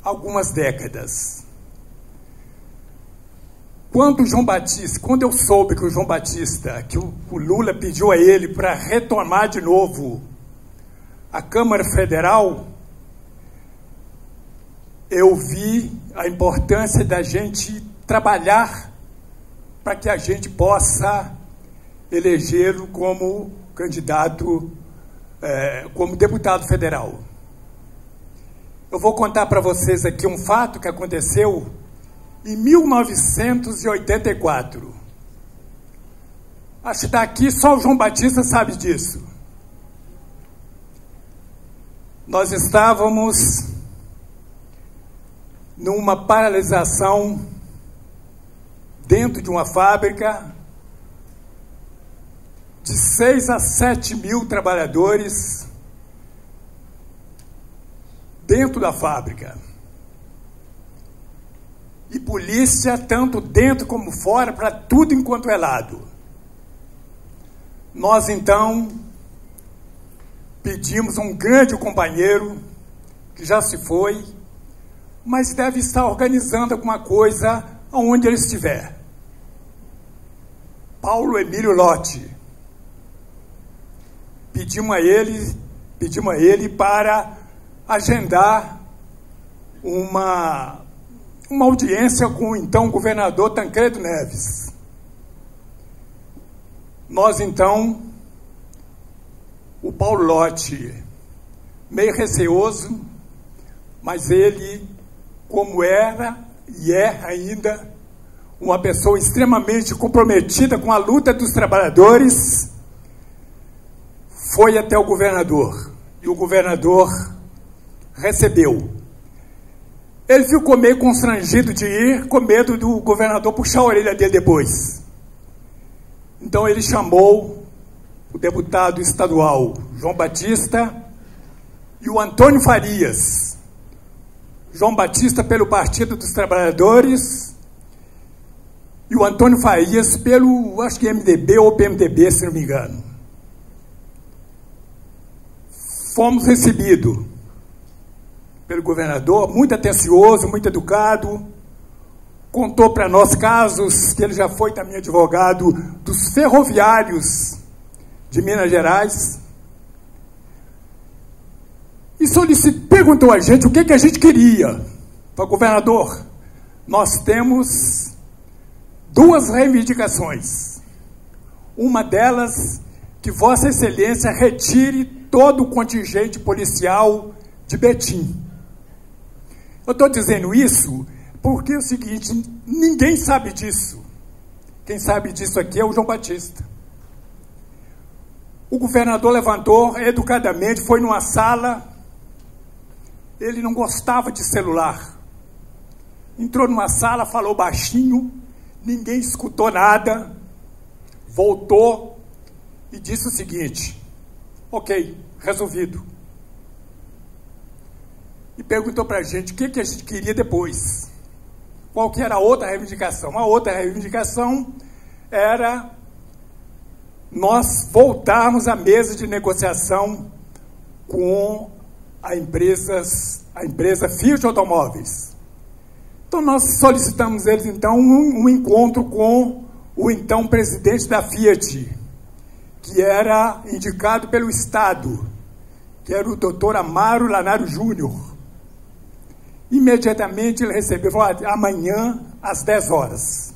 algumas décadas. Quando eu soube que o João Batista, que o Lula pediu a ele para retomar de novo a Câmara Federal, eu vi a importância da gente trabalhar para que a gente possa elegê-lo como candidato, como deputado federal. Eu vou contar para vocês aqui um fato que aconteceu em 1984. Acho que daqui só o João Batista sabe disso. Nós estávamos numa paralisação dentro de uma fábrica de 6 a 7 mil trabalhadores dentro da fábrica. E polícia, tanto dentro como fora, para tudo enquanto é lado. Nós, então, pedimos a um grande companheiro, que já se foi, mas deve estar organizando alguma coisa onde ele estiver. Paulo Emílio Lotti. Pedimos a ele para agendar uma audiência com o então governador Tancredo Neves. Nós, então, o Paulo Lotti, meio receoso, mas ele, como era e é ainda, uma pessoa extremamente comprometida com a luta dos trabalhadores, foi até o governador. E o governador recebeu. Ele ficou meio constrangido de ir, com medo do governador puxar a orelha dele depois. Então ele chamou o deputado estadual João Batista e o Antônio Farias. João Batista pelo Partido dos Trabalhadores e o Antônio Farias pelo, acho que MDB ou PMDB, se não me engano. Fomos recebidos pelo governador, muito atencioso, muito educado, contou para nós casos, que ele já foi também advogado dos ferroviários de Minas Gerais, e perguntou a gente o que a gente queria. Falei: governador, nós temos 2 reivindicações. Uma delas, que Vossa Excelência retire todo o contingente policial de Betim. Eu estou dizendo isso porque é o seguinte: ninguém sabe disso. Quem sabe disso aqui é o João Batista. O governador levantou educadamente, foi numa sala, ele não gostava de celular. Entrou numa sala, falou baixinho, ninguém escutou nada, voltou e disse o seguinte: ok, resolvido. e perguntou para a gente o que a gente queria depois. Qual que era a outra reivindicação? A outra reivindicação era nós voltarmos à mesa de negociação com a empresa Fiat Automóveis. Então, nós solicitamos eles, então, um encontro com o então presidente da Fiat, que era indicado pelo Estado, que era o doutor Amaro Lanaro Júnior. Imediatamente ele recebeu, falou, amanhã, às 10 horas.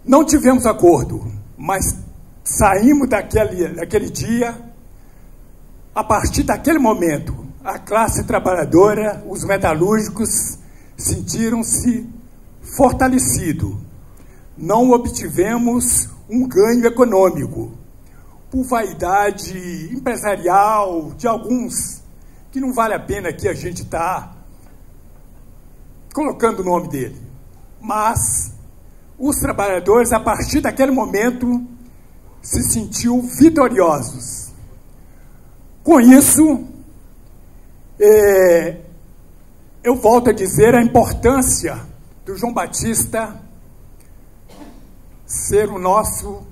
Não tivemos acordo, mas saímos daquele dia. A partir daquele momento, a classe trabalhadora, os metalúrgicos, sentiram-se fortalecidos. Não obtivemos um ganho econômico, por vaidade empresarial de alguns, que não vale a pena aqui a gente estar colocando o nome dele. Mas os trabalhadores, a partir daquele momento, se sentiam vitoriosos. Com isso, eu volto a dizer a importância do João Batista ser o nosso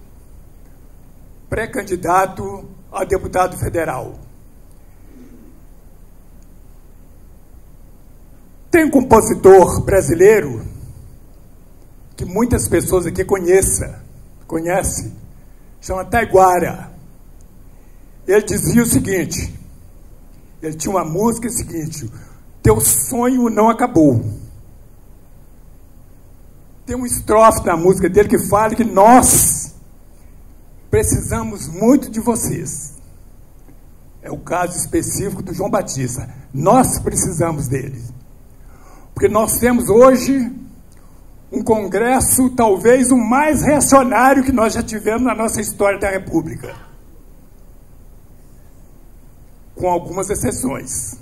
pré-candidato a deputado federal. Tem um compositor brasileiro que muitas pessoas aqui conhecem, chama Taiguara. Ele dizia o seguinte, ele tinha uma música seguinte: teu sonho não acabou. Tem um estrofe na música dele que fala que nós precisamos muito de vocês. É o caso específico do João Batista. Nós precisamos dele. Porque nós temos hoje um Congresso talvez o mais reacionário que nós já tivemos na nossa história da República. Com algumas exceções.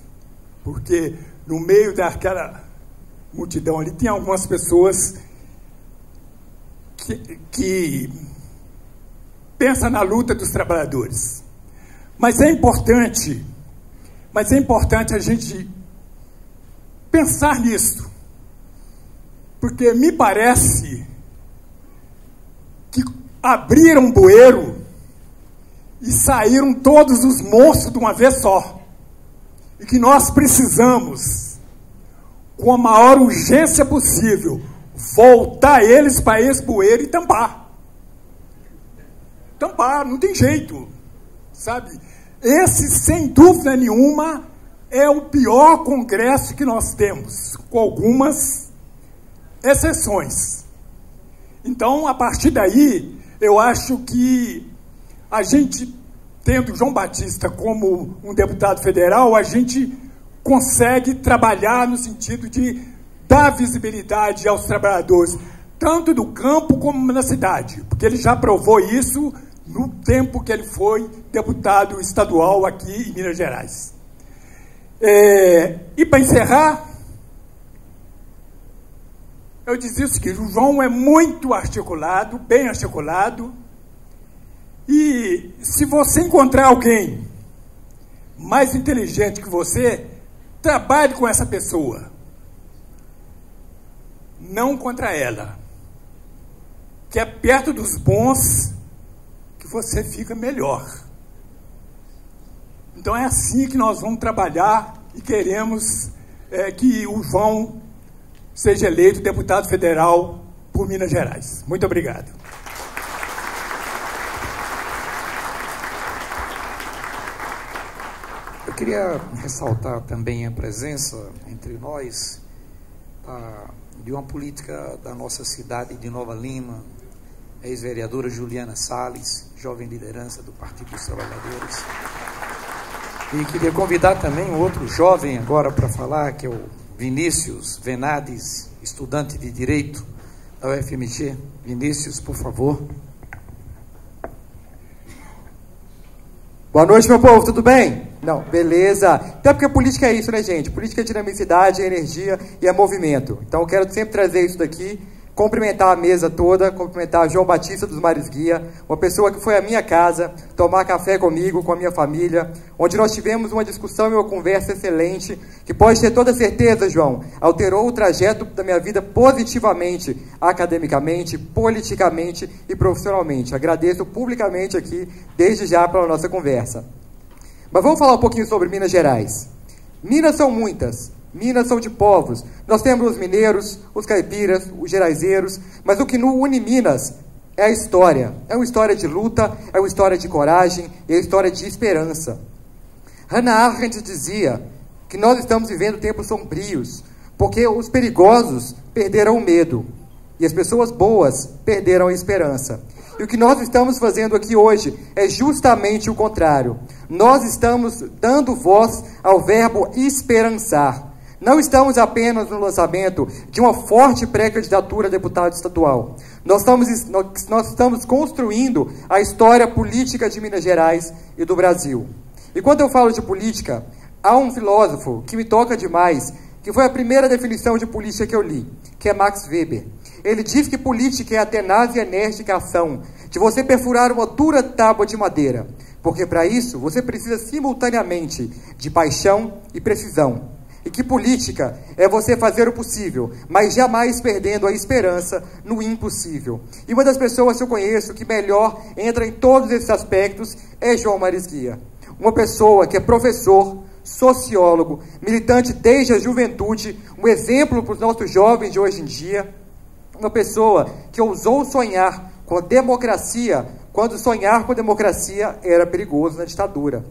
Porque no meio daquela multidão ali tem algumas pessoas que pensa na luta dos trabalhadores. Mas é importante a gente pensar nisso, porque me parece que abriram um bueiro e saíram todos os monstros de uma vez só, e que nós precisamos, com a maior urgência possível, voltar eles para esse bueiro e tampar. Não tem jeito, sabe? Esse, sem dúvida nenhuma, é o pior congresso que nós temos, com algumas exceções. Então, a partir daí, eu acho que a gente, tendo João Batista como um deputado federal, a gente consegue trabalhar no sentido de dar visibilidade aos trabalhadores, tanto do campo como na cidade, porque ele já provou isso no tempo que ele foi deputado estadual aqui em Minas Gerais. E para encerrar, eu dizia o seguinte: o João é muito articulado, bem articulado, e se você encontrar alguém mais inteligente que você, trabalhe com essa pessoa, não contra ela, que é perto dos bons que você fica melhor. Então é assim que nós vamos trabalhar e queremos que o João seja eleito deputado federal por Minas Gerais. Muito obrigado. Eu queria ressaltar também a presença entre nós de uma política da nossa cidade de Nova Lima, a ex-vereadora Juliana Salles, jovem liderança do Partido dos Trabalhadores. E queria convidar também um outro jovem agora para falar, que é o Vinícius Venades, estudante de Direito da UFMG. Vinícius, por favor. Boa noite, meu povo, tudo bem? Não, beleza. Até porque política é isso, né, gente? Política é dinamicidade, é energia e é movimento. Então eu quero sempre trazer isso daqui cumprimentar a mesa toda, cumprimentar João Batista dos Mares Guia, uma pessoa que foi à minha casa tomar café comigo, com a minha família, onde nós tivemos uma discussão e uma conversa excelente, que pode ter toda certeza, João, alterou o trajeto da minha vida positivamente, academicamente, politicamente e profissionalmente. Agradeço publicamente aqui, desde já, pela nossa conversa. Mas vamos falar um pouquinho sobre Minas Gerais. Minas são muitas. Minas são de povos. Nós temos os mineiros, os caipiras, os geraizeiros, mas o que une Minas é a história. É uma história de luta, é uma história de coragem, é uma história de esperança. Hannah Arendt dizia que nós estamos vivendo tempos sombrios, porque os perigosos perderam o medo e as pessoas boas perderam a esperança. E o que nós estamos fazendo aqui hoje é justamente o contrário. Nós estamos dando voz ao verbo esperançar. Não estamos apenas no lançamento de uma forte pré-candidatura a deputado estadual. Nós estamos construindo a história política de Minas Gerais e do Brasil. E quando eu falo de política, há um filósofo que me toca demais, que foi a primeira definição de política que eu li, que é Max Weber. Ele diz que política é a tenaz e enérgica ação de você perfurar uma dura tábua de madeira, porque para isso você precisa simultaneamente de paixão e precisão. E que política é você fazer o possível, mas jamais perdendo a esperança no impossível. E uma das pessoas que eu conheço que melhor entra em todos esses aspectos é João Mares Guia. Uma pessoa que é professor, sociólogo, militante desde a juventude, um exemplo para os nossos jovens de hoje em dia. Uma pessoa que ousou sonhar com a democracia, quando sonhar com a democracia era perigoso na ditadura.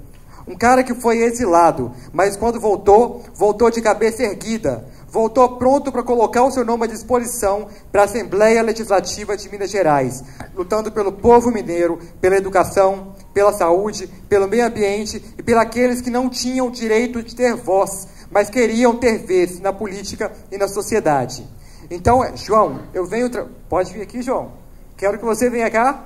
Um cara que foi exilado, mas quando voltou, voltou de cabeça erguida, voltou pronto para colocar o seu nome à disposição para a Assembleia Legislativa de Minas Gerais, lutando pelo povo mineiro, pela educação, pela saúde, pelo meio ambiente e pelos aqueles que não tinham direito de ter voz, mas queriam ter vez na política e na sociedade. Então, João, eu venho... Pode vir aqui, João. Quero que você venha cá.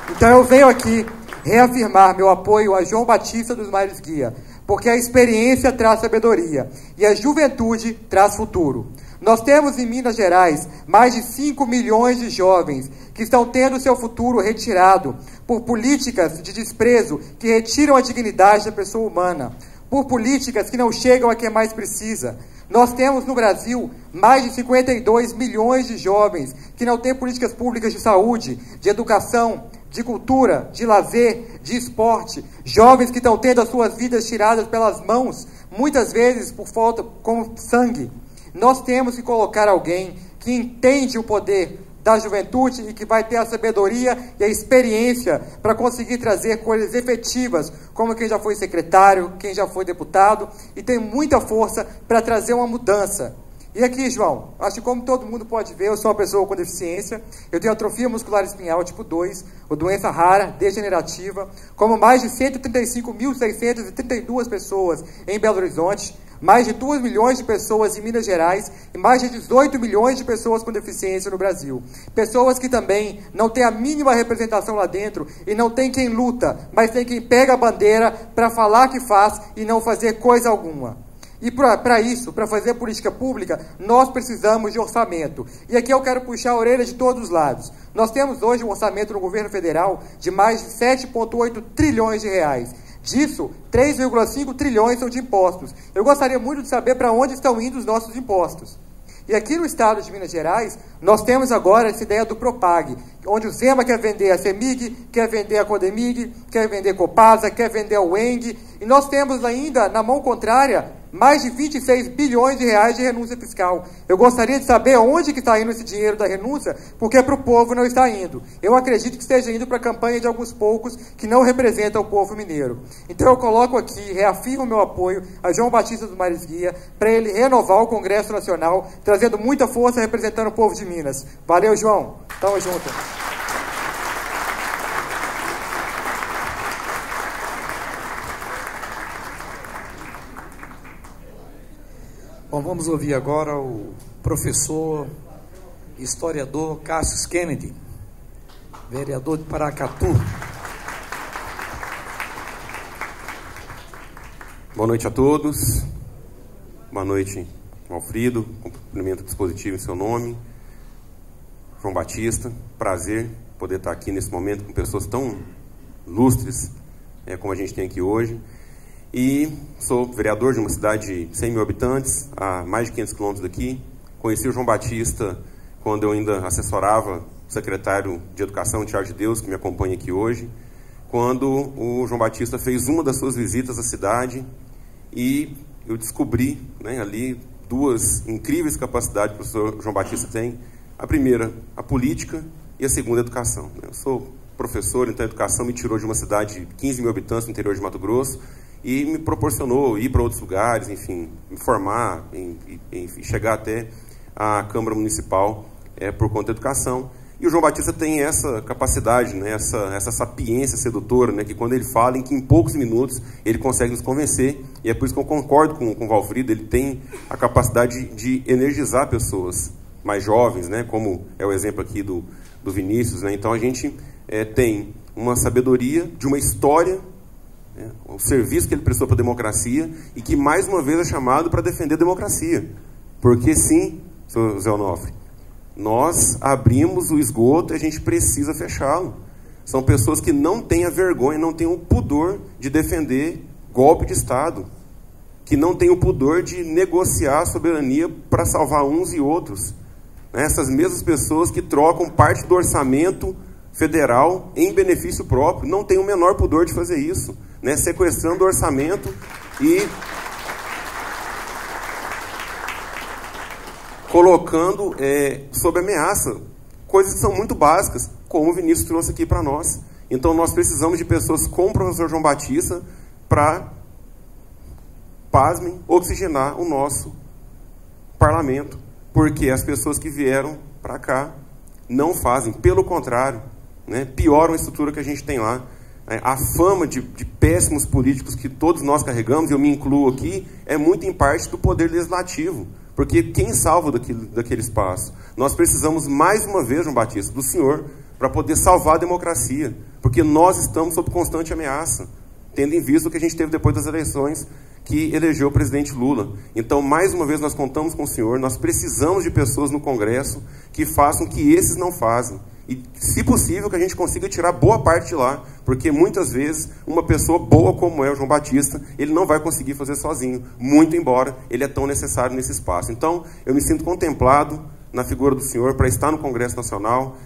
Então eu venho aqui reafirmar meu apoio a João Batista dos Mares Guia, porque a experiência traz sabedoria e a juventude traz futuro. Nós temos em Minas Gerais mais de 5 milhões de jovens que estão tendo seu futuro retirado por políticas de desprezo que retiram a dignidade da pessoa humana, por políticas que não chegam a quem mais precisa. Nós temos no Brasil mais de 52 milhões de jovens que não têm políticas públicas de saúde, de educação, de cultura, de lazer, de esporte. Jovens que estão tendo as suas vidas tiradas pelas mãos, muitas vezes por falta, como sangue. Nós temos que colocar alguém que entende o poder da juventude e que vai ter a sabedoria e a experiência para conseguir trazer coisas efetivas, como quem já foi secretário, quem já foi deputado, e tem muita força para trazer uma mudança. E aqui, João, acho que como todo mundo pode ver, eu sou uma pessoa com deficiência, eu tenho atrofia muscular espinhal tipo 2, uma doença rara, degenerativa, como mais de 135.632 pessoas em Belo Horizonte, mais de 2 milhões de pessoas em Minas Gerais e mais de 18 milhões de pessoas com deficiência no Brasil. Pessoas que também não têm a mínima representação lá dentro e não tem quem luta, mas tem quem pega a bandeira para falar que faz e não fazer coisa alguma. E para isso, para fazer política pública, nós precisamos de orçamento. E aqui eu quero puxar a orelha de todos os lados. Nós temos hoje um orçamento no governo federal de mais de 7,8 trilhões de reais. Disso, 3,5 trilhões são de impostos. Eu gostaria muito de saber para onde estão indo os nossos impostos. E aqui no estado de Minas Gerais, nós temos agora essa ideia do Propag, onde o Zema quer vender a CEMIG, quer vender a Codemig, quer vender a Copasa, quer vender a UENG, e nós temos ainda, na mão contrária, mais de 26 bilhões de reais de renúncia fiscal. Eu gostaria de saber onde que está indo esse dinheiro da renúncia, porque para o povo não está indo. Eu acredito que esteja indo para a campanha de alguns poucos que não representam o povo mineiro. Então eu coloco aqui, reafirmo o meu apoio a João Batista dos Mares Guia, para ele renovar o Congresso Nacional, trazendo muita força representando o povo de Minas. Valeu, João. Tamo junto. Bom, vamos ouvir agora o professor historiador Cassius Kennedy, vereador de Paracatu. Boa noite a todos. Boa noite, Valfrido. Cumprimento dispositivo em seu nome. João Batista. Prazer poder estar aqui nesse momento com pessoas tão ilustres como a gente tem aqui hoje. E sou vereador de uma cidade de 100 mil habitantes, a mais de 500 quilômetros daqui. Conheci o João Batista quando eu ainda assessorava o secretário de Educação, Tiago de Deus, que me acompanha aqui hoje, quando o João Batista fez uma das suas visitas à cidade e eu descobri ali duas incríveis capacidades que o professor João Batista tem. A primeira, a política, e a segunda, a educação. Eu sou professor, então a educação me tirou de uma cidade de 15 mil habitantes no interior de Mato Grosso e me proporcionou ir para outros lugares, enfim, me formar, enfim, chegar até a Câmara Municipal por conta da educação. E o João Batista tem essa capacidade, essa sapiência sedutora, que quando ele fala, em poucos minutos ele consegue nos convencer, e é por isso que eu concordo com o Valfrido. Ele tem a capacidade de energizar pessoas mais jovens, como é o exemplo aqui do Vinícius. Então a gente tem uma sabedoria de uma história, o serviço que ele prestou para a democracia, e que mais uma vez é chamado para defender a democracia. Porque sim, senhor Zé Onofre, nós abrimos o esgoto e a gente precisa fechá-lo. São pessoas que não têm a vergonha, não têm o pudor de defender golpe de Estado, que não têm o pudor de negociar a soberania para salvar uns e outros. Essas mesmas pessoas que trocam parte do orçamento federal em benefício próprio, não têm o menor pudor de fazer isso, sequestrando o orçamento e colocando sob ameaça coisas que são muito básicas, como o Vinícius trouxe aqui para nós. Então nós precisamos de pessoas como o professor João Batista para, pasmem, oxigenar o nosso parlamento, porque as pessoas que vieram para cá não fazem, pelo contrário, pioram a estrutura que a gente tem lá. A fama de péssimos políticos que todos nós carregamos, eu me incluo aqui, é muito em parte do poder legislativo. Porque quem salva daquele espaço? Nós precisamos, mais uma vez, João Batista, do senhor, para poder salvar a democracia. Porque nós estamos sob constante ameaça, tendo em vista o que a gente teve depois das eleições que elegeu o presidente Lula. Então, mais uma vez, nós contamos com o senhor, nós precisamos de pessoas no Congresso que façam o que esses não fazem. E, se possível, que a gente consiga tirar boa parte de lá, porque muitas vezes uma pessoa boa como é o João Batista, ele não vai conseguir fazer sozinho, muito embora ele é tão necessário nesse espaço. Então, eu me sinto contemplado na figura do senhor para estar no Congresso Nacional.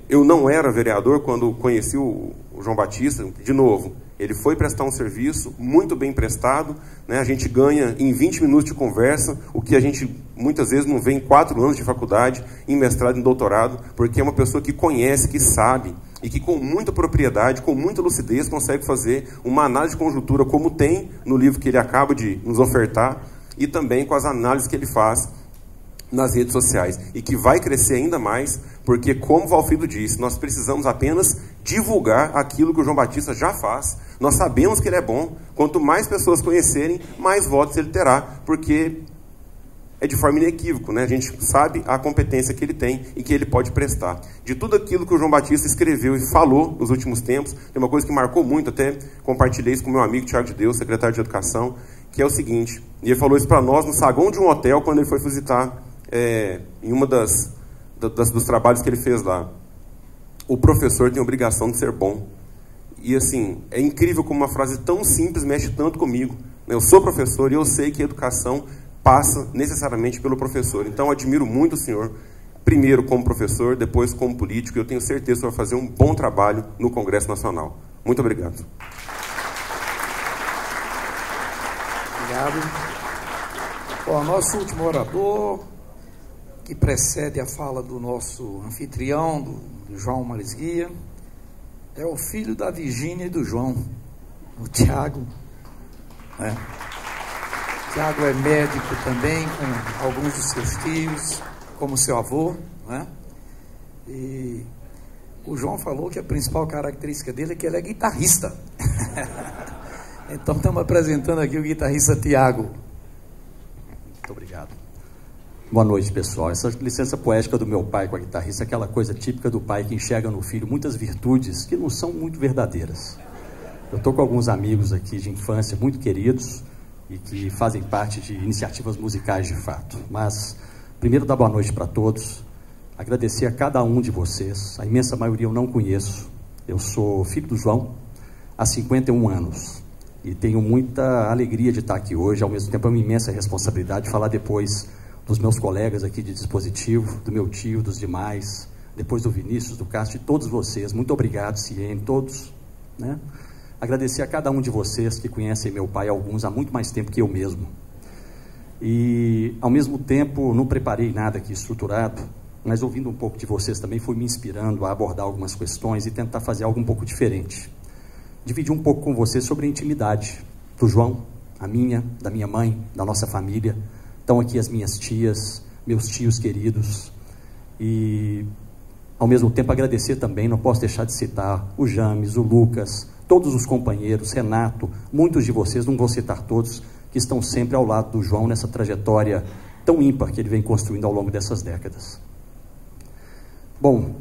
Eu não era vereador quando conheci o João Batista. De novo, ele foi prestar um serviço muito bem prestado, a gente ganha em 20 minutos de conversa o que a gente muitas vezes não vê em 4 anos de faculdade, em mestrado, em doutorado, porque é uma pessoa que conhece, que sabe, e que com muita propriedade, com muita lucidez, consegue fazer uma análise de conjuntura, como tem no livro que ele acaba de nos ofertar, e também com as análises que ele faz nas redes sociais, e que vai crescer ainda mais, porque, como o Valfrido disse, nós precisamos apenas divulgar aquilo que o João Batista já faz. Nós sabemos que ele é bom. Quanto mais pessoas conhecerem, mais votos ele terá, porque é de forma inequívoca, A gente sabe a competência que ele tem e que ele pode prestar. De tudo aquilo que o João Batista escreveu e falou nos últimos tempos, tem uma coisa que marcou muito, até compartilhei isso com meu amigo Tiago de Deus, secretário de Educação, que é o seguinte, e ele falou isso para nós no saguão de um hotel, quando ele foi visitar em uma dos trabalhos que ele fez lá. O professor tem a obrigação de ser bom. E assim, é incrível como uma frase tão simples mexe tanto comigo. Eu sou professor e eu sei que a educação passa necessariamente pelo professor. Então eu admiro muito o senhor, primeiro como professor, depois como político, e eu tenho certeza que vai fazer um bom trabalho no Congresso Nacional. Muito obrigado. Obrigado. Bom, nosso último orador, que precede a fala do nosso anfitrião, do João Marisguia, é o filho da Virgínia e do João, o Tiago. Tiago é médico também, com alguns de seus tios, como seu avô, E o João falou que a principal característica dele é que ele é guitarrista. Então estamos apresentando aqui o guitarrista Tiago. Muito obrigado. Boa noite, pessoal. Essa licença poética do meu pai com a guitarrista é aquela coisa típica do pai que enxerga no filho muitas virtudes que não são muito verdadeiras. Eu estou com alguns amigos aqui de infância muito queridos, e que fazem parte de iniciativas musicais de fato. Mas, primeiro, dar boa noite para todos, agradecer a cada um de vocês, a imensa maioria eu não conheço, eu sou filho do João há 51 anos e tenho muita alegria de estar aqui hoje, ao mesmo tempo é uma imensa responsabilidade de falar depois dos meus colegas aqui de dispositivo, do meu tio, dos demais, depois do Vinícius, do Castro, de todos vocês. Muito obrigado, Ciene, todos, né? Agradecer a cada um de vocês que conhecem meu pai, alguns há muito mais tempo que eu mesmo. E, ao mesmo tempo, não preparei nada aqui estruturado, mas ouvindo um pouco de vocês também, fui me inspirando a abordar algumas questões e tentar fazer algo um pouco diferente. Dividir um pouco com vocês sobre a intimidade do João, a minha, da minha mãe, da nossa família. Estão aqui as minhas tias, meus tios queridos. E, ao mesmo tempo, agradecer também, não posso deixar de citar o James, o Lucas, todos os companheiros, Renato, muitos de vocês, não vou citar todos, que estão sempre ao lado do João nessa trajetória tão ímpar que ele vem construindo ao longo dessas décadas. Bom,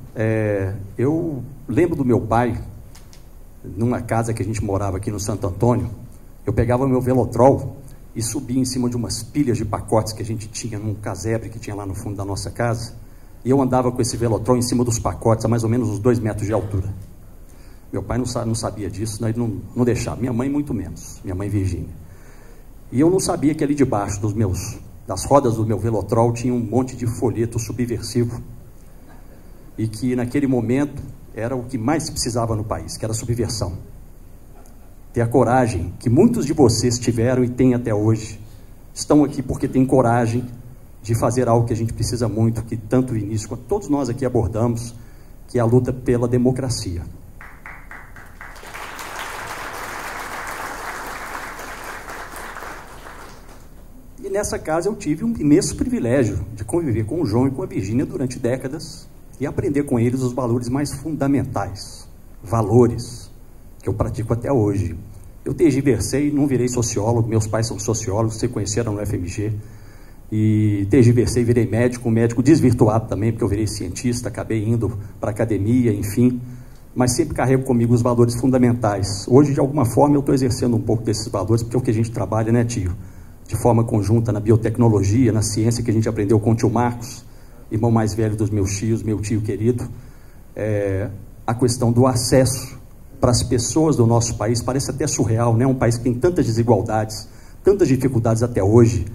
eu lembro do meu pai, numa casa que a gente morava aqui no Santo Antônio, eu pegava meu Velotrol e subia em cima de umas pilhas de pacotes que a gente tinha num casebre que tinha lá no fundo da nossa casa, e eu andava com esse Velotrol em cima dos pacotes a mais ou menos uns 2 metros de altura. Meu pai não sabia disso, ele não deixava. Minha mãe muito menos, minha mãe Virgínia. E eu não sabia que ali debaixo das rodas do meu Velotrol tinha um monte de folheto subversivo e que naquele momento era o que mais se precisava no país, que era a subversão. Ter a coragem que muitos de vocês tiveram e têm até hoje, estão aqui porque têm coragem de fazer algo que a gente precisa muito, que tanto o Vinícius quanto todos nós aqui abordamos, que é a luta pela democracia. E nessa casa eu tive um imenso privilégio de conviver com o João e com a Virgínia durante décadas e aprender com eles os valores mais fundamentais, valores que eu pratico até hoje. Eu tergiversei, não virei sociólogo, meus pais são sociólogos, se conheceram no FMG, e tergiversei, virei médico, um médico desvirtuado também, porque eu virei cientista, acabei indo para a academia, enfim, mas sempre carrego comigo os valores fundamentais. Hoje, de alguma forma, eu estou exercendo um pouco desses valores, porque é o que a gente trabalha, né, tio? De forma conjunta na biotecnologia, na ciência que a gente aprendeu com o tio Marcos, irmão mais velho dos meus tios, meu tio querido, a questão do acesso para as pessoas do nosso país, parece até surreal, né? Um país que tem tantas desigualdades, tantas dificuldades até hoje,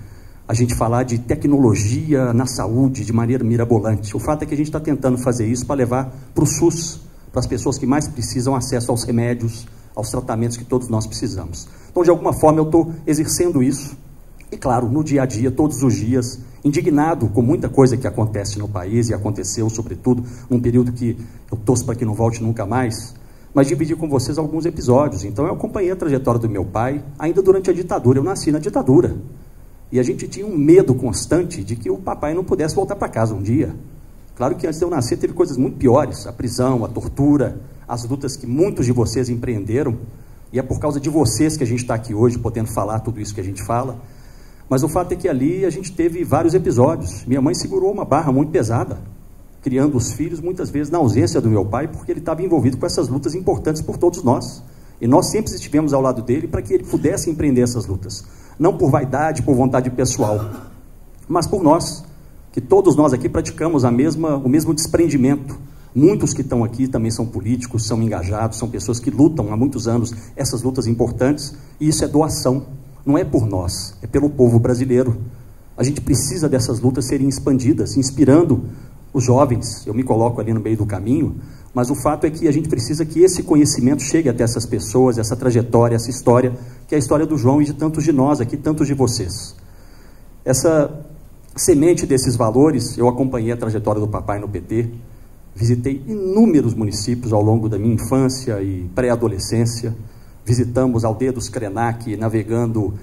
a gente falar de tecnologia na saúde de maneira mirabolante. O fato é que a gente está tentando fazer isso para levar para o SUS, para as pessoas que mais precisam acesso aos remédios, aos tratamentos que todos nós precisamos. Então, de alguma forma, eu estou exercendo isso, e claro, no dia a dia, todos os dias, indignado com muita coisa que acontece no país, e aconteceu, sobretudo, num período que eu torço para que não volte nunca mais, mas dividir com vocês alguns episódios. Então, eu acompanhei a trajetória do meu pai, ainda durante a ditadura. Eu nasci na ditadura. E a gente tinha um medo constante de que o papai não pudesse voltar para casa um dia. Claro que antes de eu nascer teve coisas muito piores, a prisão, a tortura, as lutas que muitos de vocês empreenderam, e é por causa de vocês que a gente está aqui hoje, podendo falar tudo isso que a gente fala. Mas o fato é que ali a gente teve vários episódios. Minha mãe segurou uma barra muito pesada, criando os filhos, muitas vezes na ausência do meu pai, porque ele estava envolvido com essas lutas importantes por todos nós. E nós sempre estivemos ao lado dele para que ele pudesse empreender essas lutas. Não por vaidade, por vontade pessoal, mas por nós, que todos nós aqui praticamos o mesmo desprendimento. Muitos que estão aqui também são políticos, são engajados, são pessoas que lutam há muitos anos essas lutas importantes, e isso é doação. Não é por nós, é pelo povo brasileiro. A gente precisa dessas lutas serem expandidas, inspirando os jovens. Eu me coloco ali no meio do caminho, mas o fato é que a gente precisa que esse conhecimento chegue até essas pessoas, essa trajetória, essa história, que é a história do João e de tantos de nós aqui, tantos de vocês. Essa semente desses valores, eu acompanhei a trajetória do papai no PT, visitei inúmeros municípios ao longo da minha infância e pré-adolescência, visitamos a aldeia dos Krenak, navegando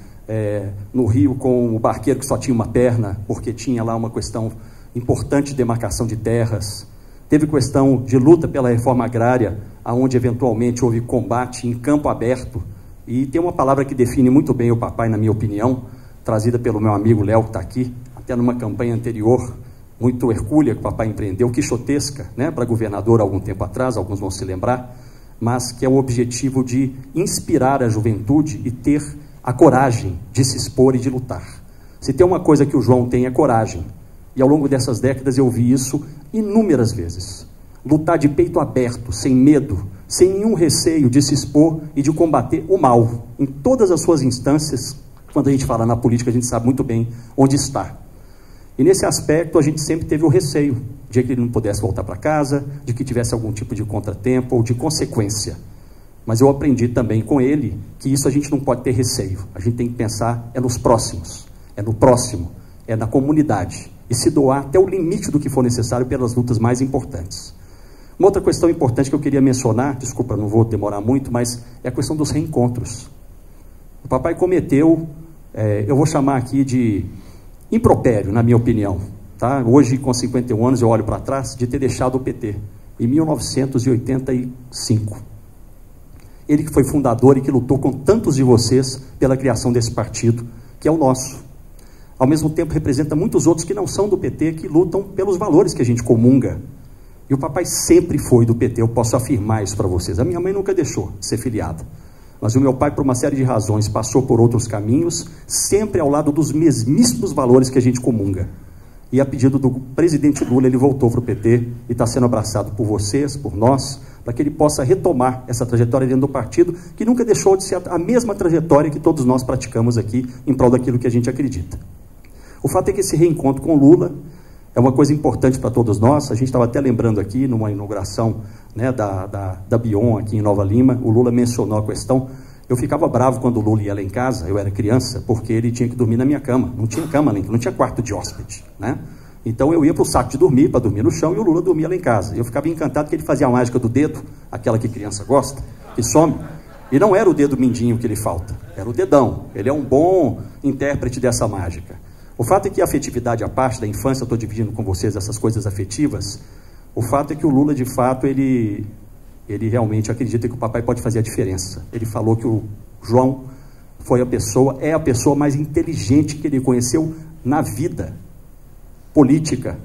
no rio com o barqueiro que só tinha uma perna, porque tinha lá uma questão importante de demarcação de terras. Teve questão de luta pela reforma agrária, onde eventualmente houve combate em campo aberto. E tem uma palavra que define muito bem o papai, na minha opinião, trazida pelo meu amigo Léo, que está aqui, até numa campanha anterior, muito hercúlea, que o papai empreendeu, quixotesca, né, para governador há algum tempo atrás, alguns vão se lembrar, mas que é o objetivo de inspirar a juventude e ter a coragem de se expor e de lutar. Se tem uma coisa que o João tem é coragem. E ao longo dessas décadas eu vi isso inúmeras vezes. Lutar de peito aberto, sem medo, sem nenhum receio de se expor e de combater o mal. Em todas as suas instâncias, quando a gente fala na política, a gente sabe muito bem onde está. E nesse aspecto a gente sempre teve o receio de que ele não pudesse voltar para casa, de que tivesse algum tipo de contratempo ou de consequência. Mas eu aprendi também com ele que isso a gente não pode ter receio. A gente tem que pensar nos próximos, no próximo, na comunidade. E se doar até o limite do que for necessário pelas lutas mais importantes. Uma outra questão importante que eu queria mencionar, desculpa, não vou demorar muito, mas é a questão dos reencontros. O papai cometeu, eu vou chamar aqui de impropério, na minha opinião. Tá? Hoje, com 51 anos, eu olho para trás, de ter deixado o PT, em 1985. Ele que foi fundador e que lutou com tantos de vocês pela criação desse partido, que é o nosso. Ao mesmo tempo, representa muitos outros que não são do PT, que lutam pelos valores que a gente comunga. E o papai sempre foi do PT, eu posso afirmar isso para vocês. A minha mãe nunca deixou de ser filiada. Mas o meu pai, por uma série de razões, passou por outros caminhos, sempre ao lado dos mesmíssimos valores que a gente comunga. E a pedido do presidente Lula, ele voltou para o PT e está sendo abraçado por vocês, por nós, para que ele possa retomar essa trajetória dentro do partido, que nunca deixou de ser a mesma trajetória que todos nós praticamos aqui, em prol daquilo que a gente acredita. O fato é que esse reencontro com Lula é uma coisa importante para todos nós. A gente estava até lembrando aqui, numa inauguração, né, da Bion aqui em Nova Lima, o Lula mencionou a questão. Eu ficava bravo quando o Lula ia lá em casa, eu era criança, porque ele tinha que dormir na minha cama. Não tinha cama, não tinha quarto de hóspede, né? Então eu ia para o saco de dormir, para dormir no chão, e o Lula dormia lá em casa. Eu ficava encantado que ele fazia a mágica do dedo, aquela que criança gosta, que some. E não era o dedo mindinho que lhe falta, era o dedão. Ele é um bom intérprete dessa mágica. O fato é que a afetividade, a parte da infância, eu estou dividindo com vocês essas coisas afetivas, o fato é que o Lula, de fato, ele realmente acredita que o papai pode fazer a diferença. Ele falou que o João é a pessoa mais inteligente que ele conheceu na vida política,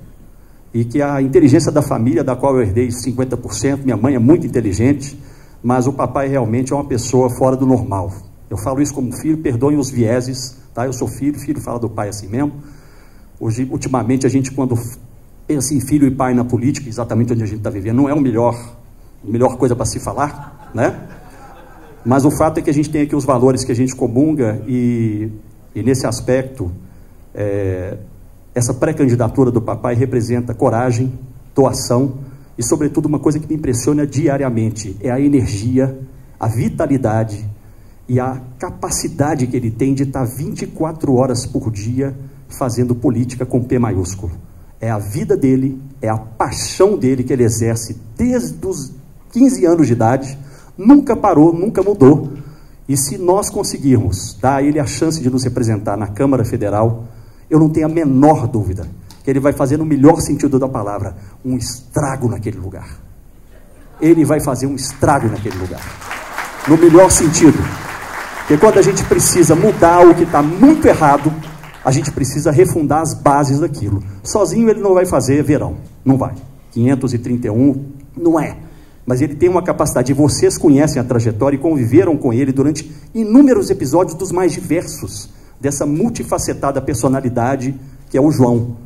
e que a inteligência da família, da qual eu herdei 50%, minha mãe é muito inteligente, mas o papai realmente é uma pessoa fora do normal. Eu falo isso como filho, perdoem os vieses, tá? Eu sou filho fala do pai assim mesmo. Hoje, ultimamente, a gente, quando pensa em filho e pai na política, exatamente onde a gente está vivendo, não é a melhor coisa para se falar, né? Mas o fato é que a gente tem aqui os valores que a gente comunga, e nesse aspecto, essa pré-candidatura do papai representa coragem, doação e, sobretudo, uma coisa que me impressiona diariamente, é a energia, a vitalidade e a capacidade que ele tem de estar 24 horas por dia fazendo política com P maiúsculo. É a vida dele, é a paixão dele que ele exerce desde os 15 anos de idade, nunca parou, nunca mudou. E se nós conseguirmos dar a ele a chance de nos representar na Câmara Federal, eu não tenho a menor dúvida que ele vai fazer, no melhor sentido da palavra, um estrago naquele lugar. Ele vai fazer um estrago naquele lugar. No melhor sentido. Porque quando a gente precisa mudar o que está muito errado, a gente precisa refundar as bases daquilo. Sozinho ele não vai fazer verão. Não vai. 531 não é. Mas ele tem uma capacidade, e vocês conhecem a trajetória e conviveram com ele durante inúmeros episódios dos mais diversos, dessa multifacetada personalidade que é o João.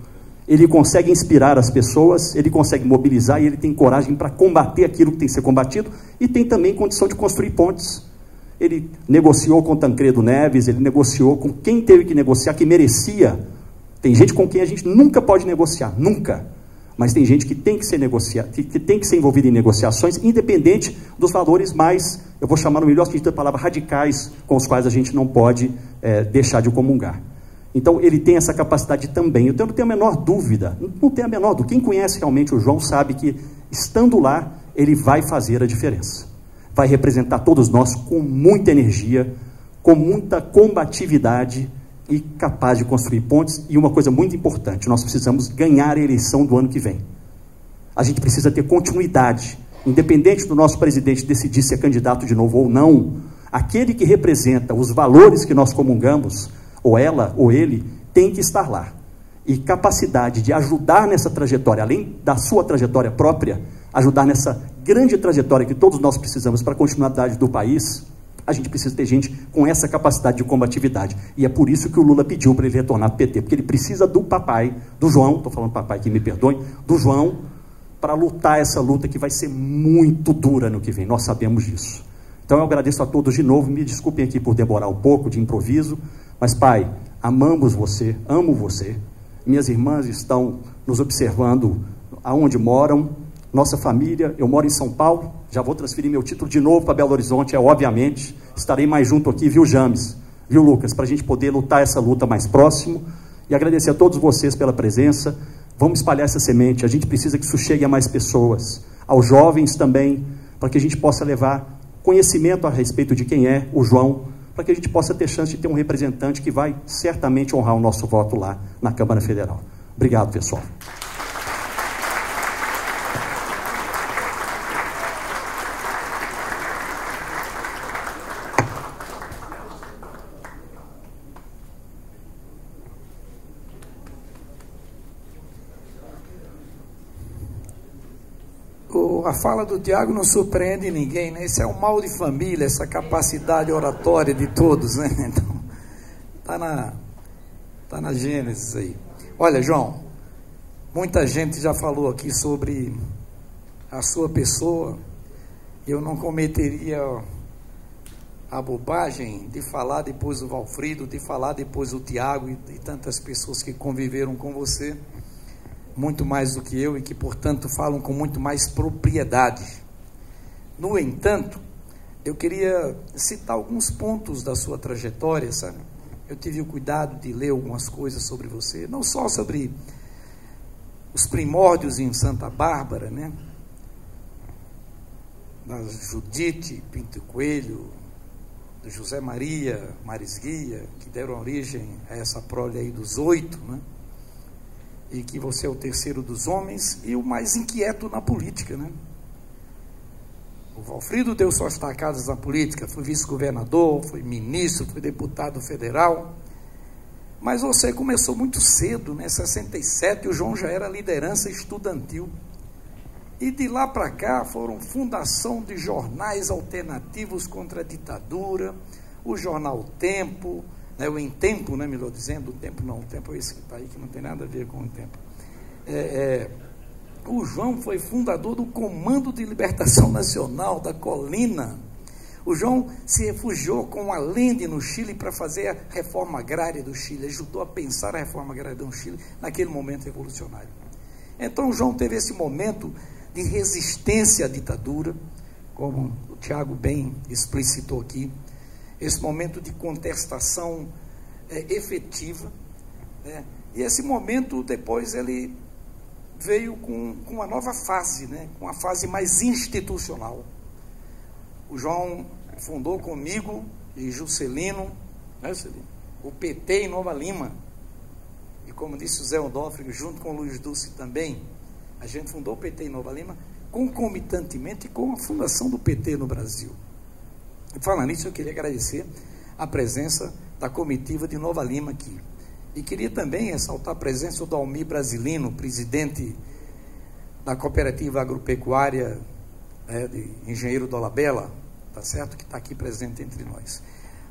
Ele consegue inspirar as pessoas, ele consegue mobilizar, e ele tem coragem para combater aquilo que tem que ser combatido, e tem também condição de construir pontes. Ele negociou com Tancredo Neves, ele negociou com quem teve que negociar, que merecia. Tem gente com quem a gente nunca pode negociar, nunca. Mas tem gente que tem que ser que tem que ser envolvida em negociações, independente dos valores mais, eu vou chamar no melhor sentido da palavra, radicais, com os quais a gente não pode deixar de comungar. Então, ele tem essa capacidade também. Eu não tenho a menor dúvida, não tenho a menor dúvida. Quem conhece realmente o João sabe que, estando lá, ele vai fazer a diferença. Vai representar todos nós com muita energia, com muita combatividade e capaz de construir pontes. E uma coisa muito importante, nós precisamos ganhar a eleição do ano que vem. A gente precisa ter continuidade. Independente do nosso presidente decidir ser candidato de novo ou não, aquele que representa os valores que nós comungamos, ou ela ou ele, tem que estar lá. E capacidade de ajudar nessa trajetória, além da sua trajetória própria, ajudar nessa grande trajetória que todos nós precisamos para a continuidade do país, a gente precisa ter gente com essa capacidade de combatividade. E é por isso que o Lula pediu para ele retornar para o PT, porque ele precisa do papai, do João, estou falando papai que me perdoe, do João, para lutar essa luta que vai ser muito dura no que vem, nós sabemos disso. Então eu agradeço a todos de novo, me desculpem aqui por demorar um pouco de improviso, mas pai, amamos você, amo você, minhas irmãs estão nos observando aonde moram, nossa família, eu moro em São Paulo, já vou transferir meu título de novo para Belo Horizonte, obviamente, estarei mais junto aqui, viu James, viu Lucas, para a gente poder lutar essa luta mais próximo, e agradecer a todos vocês pela presença, vamos espalhar essa semente, a gente precisa que isso chegue a mais pessoas, aos jovens também, para que a gente possa levar conhecimento a respeito de quem é o João, para que a gente possa ter chance de ter um representante que vai certamente honrar o nosso voto lá na Câmara Federal. Obrigado, pessoal. A fala do Tiago não surpreende ninguém, né? Esse é o mal de família, essa capacidade oratória de todos, né? Então, tá na Gênesis aí. Olha, João, muita gente já falou aqui sobre a sua pessoa. Eu não cometeria a bobagem de falar depois do Valfrido, de falar depois do Tiago e tantas pessoas que conviveram com você, muito mais do que eu e que, portanto, falam com muito mais propriedade. No entanto, eu queria citar alguns pontos da sua trajetória, sabe? Eu tive o cuidado de ler algumas coisas sobre você, não só sobre os primórdios em Santa Bárbara, né? Da Judite Pinto Coelho, do José Maria Marisguia, que deram origem a essa prole aí dos 8, né? E que você é o terceiro dos homens e o mais inquieto na política, né? O Valfrido deu suas tacadas na política, foi vice-governador, foi ministro, foi deputado federal, mas você começou muito cedo, né? Em 67, o João já era liderança estudantil, e de lá para cá foram fundação de jornais alternativos contra a ditadura, o jornal Tempo, o Em Tempo, né, melhor dizendo, o Tempo não, o Tempo é esse que está aí, que não tem nada a ver com o Tempo. O João foi fundador do Comando de Libertação Nacional, da Colina. O João se refugiou com Allende no Chile para fazer a reforma agrária do Chile, ajudou a pensar a reforma agrária do Chile naquele momento revolucionário. Então o João teve esse momento de resistência à ditadura, como o Tiago bem explicitou aqui, esse momento de contestação efetiva, né? E esse momento depois ele veio com uma nova fase, né? Com uma fase mais institucional. O João fundou comigo e Juscelino, né, Juscelino? O PT em Nova Lima, e como disse o Zé Odófrigo, junto com o Luiz Dulce também, a gente fundou o PT em Nova Lima, concomitantemente com a fundação do PT no Brasil. Falando nisso, eu queria agradecer a presença da comitiva de Nova Lima aqui. E queria também ressaltar a presença do Almir Brasilino, presidente da Cooperativa Agropecuária de Engenheiro Dolabella, tá certo? Que está aqui presente entre nós.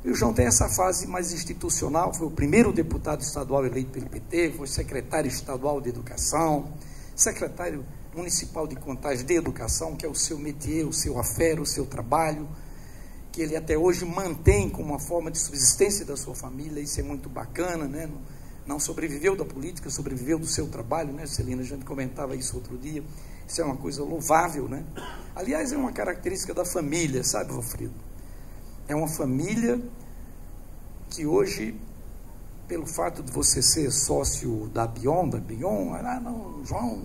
E o João tem essa fase mais institucional, foi o primeiro deputado estadual eleito pelo PT, foi secretário estadual de Educação, secretário municipal de Contagem de Educação, que é o seu métier, o seu affaire, o seu trabalho, que ele até hoje mantém como uma forma de subsistência da sua família. Isso é muito bacana, né? Não sobreviveu da política, sobreviveu do seu trabalho, né, Celina? A gente comentava isso outro dia. Isso é uma coisa louvável, né? Aliás, é uma característica da família, sabe, Valfrido? É uma família que hoje, pelo fato de você ser sócio da Bion, não, João,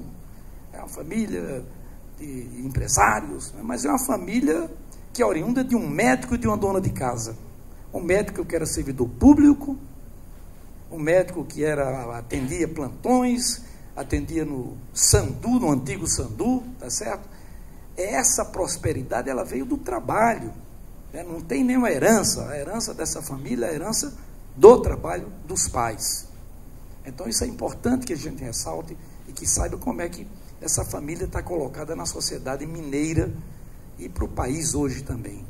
é uma família de empresários, né? Mas é uma família que é oriunda de um médico e de uma dona de casa. Um médico que era servidor público, um médico que atendia plantões, atendia no Sandu, no antigo Sandu, tá certo? Essa prosperidade, ela veio do trabalho, né? Não tem nenhuma herança. A herança dessa família é a herança do trabalho dos pais. Então isso é importante que a gente ressalte e que saiba como é que essa família está colocada na sociedade mineira e para o país hoje também.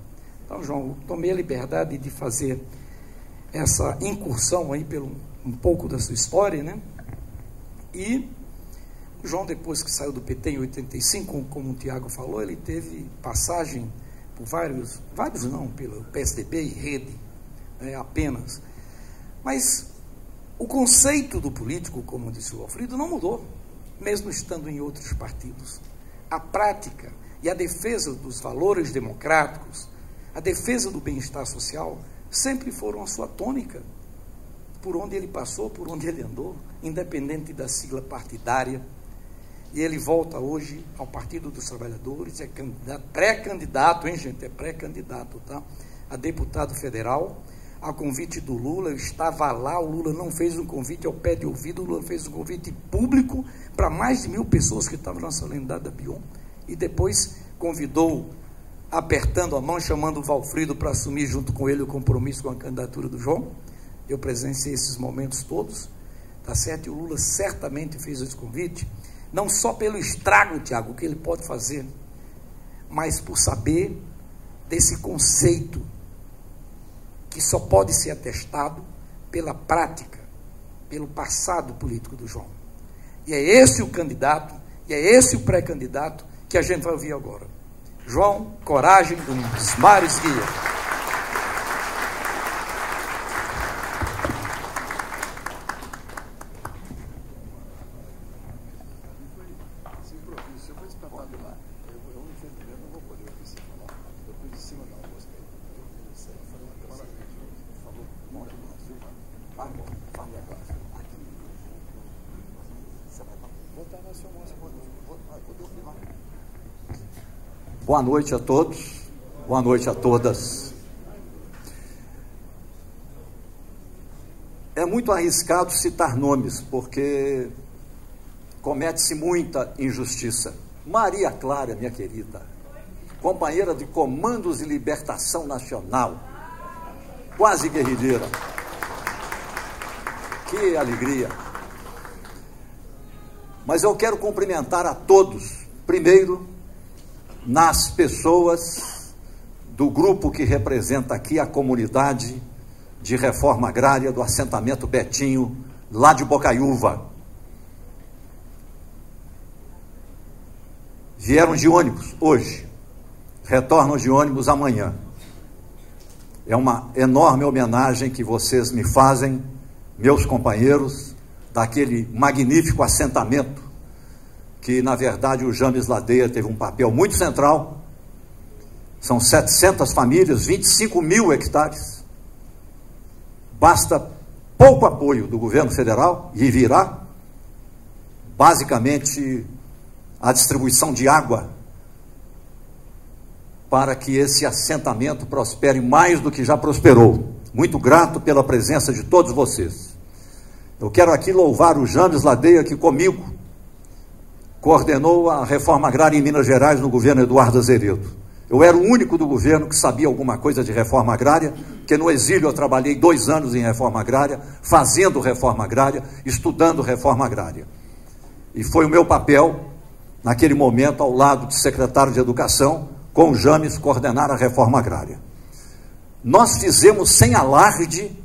Então, João, tomei a liberdade de fazer essa incursão aí pelo um pouco da sua história, né? E o João, depois que saiu do PT em 85, como o Tiago falou, ele teve passagem por vários não, pelo PSDB e Rede, apenas. Mas o conceito do político, como disse o Valfrido, não mudou, mesmo estando em outros partidos. A prática e a defesa dos valores democráticos, a defesa do bem-estar social, sempre foram a sua tônica, por onde ele passou, por onde ele andou, independente da sigla partidária. E ele volta hoje ao Partido dos Trabalhadores, é pré-candidato, hein, gente? É pré-candidato, tá? A deputado federal, a convite do Lula. Eu estava lá, o Lula não fez um convite ao pé de ouvido, o Lula fez um convite público para mais de 1.000 pessoas que estavam na solenidade da Bion, e depois convidou, apertando a mão, chamando o Valfrido para assumir junto com ele o compromisso com a candidatura do João. Eu presenciei esses momentos todos, tá certo? E o Lula certamente fez esse convite, não só pelo estrago, Tiago, que ele pode fazer, mas por saber desse conceito que só pode ser atestado pela prática, pelo passado político do João. E é esse o candidato, e é esse o pré-candidato que a gente vai ouvir agora. João, coragem dos mares guia. Boa noite a todos, boa noite a todas. É muito arriscado citar nomes, porque comete-se muita injustiça. Maria Clara, minha querida, companheira de Comandos de Libertação Nacional, quase guerrilheira. Que alegria! Mas eu quero cumprimentar a todos, primeiro, nas pessoas do grupo que representa aqui a comunidade de reforma agrária do assentamento Betinho, lá de Bocaiúva. Vieram de ônibus hoje, retornam de ônibus amanhã. É uma enorme homenagem que vocês me fazem, meus companheiros, daquele magnífico assentamento que, na verdade, o James Ladeia teve um papel muito central. São 700 famílias, 25.000 hectares. Basta pouco apoio do governo federal, e virá, basicamente, a distribuição de água, para que esse assentamento prospere mais do que já prosperou. Muito grato pela presença de todos vocês. Eu quero aqui louvar o James Ladeia, que comigo coordenou a reforma agrária em Minas Gerais no governo Eduardo Azeredo. Eu era o único do governo que sabia alguma coisa de reforma agrária, porque no exílio eu trabalhei 2 anos em reforma agrária, fazendo reforma agrária, estudando reforma agrária. E foi o meu papel, naquele momento, ao lado do secretário de Educação, com o James, coordenar a reforma agrária. Nós fizemos, sem alarde,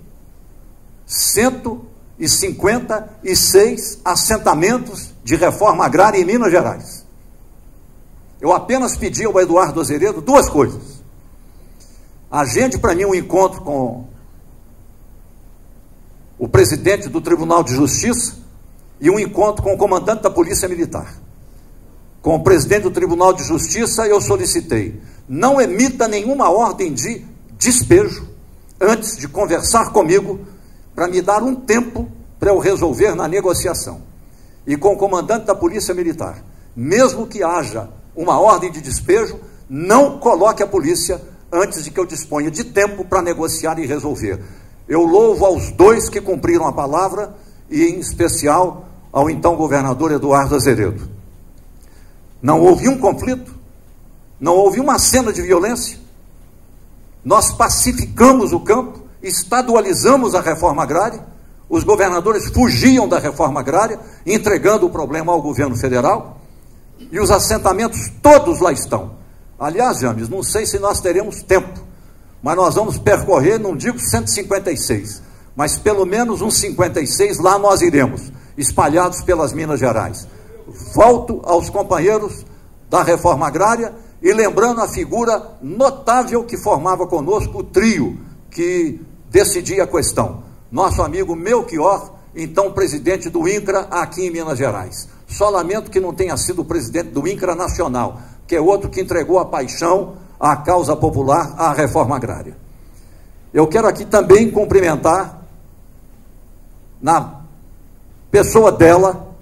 156 assentamentos de reforma agrária em Minas Gerais. Eu apenas pedi ao Eduardo Azeredo 2 coisas. Agende para mim um encontro com o presidente do Tribunal de Justiça e um encontro com o comandante da Polícia Militar. Com o presidente do Tribunal de Justiça, eu solicitei: não emita nenhuma ordem de despejo antes de conversar comigo, para me dar um tempo para eu resolver na negociação. E com o comandante da Polícia Militar, mesmo que haja uma ordem de despejo, não coloque a polícia antes de que eu disponha de tempo para negociar e resolver. Eu louvo aos 2 que cumpriram a palavra, e em especial ao então governador Eduardo Azeredo. Não houve um conflito, não houve uma cena de violência. Nós pacificamos o campo, estadualizamos a reforma agrária. Os governadores fugiam da reforma agrária, entregando o problema ao governo federal, e os assentamentos todos lá estão. Aliás, James, não sei se nós teremos tempo mas nós vamos percorrer, não digo 156, mas pelo menos uns 56 lá nós iremos, espalhados pelas Minas Gerais. Volto aos companheiros da reforma agrária e lembrando a figura notável que formava conosco o trio que decidia a questão. Nosso amigo Melchior, então presidente do INCRA aqui em Minas Gerais. Só lamento que não tenha sido o presidente do INCRA nacional, que é outro que entregou a paixão à causa popular, à reforma agrária. Eu quero aqui também cumprimentar, na pessoa dela,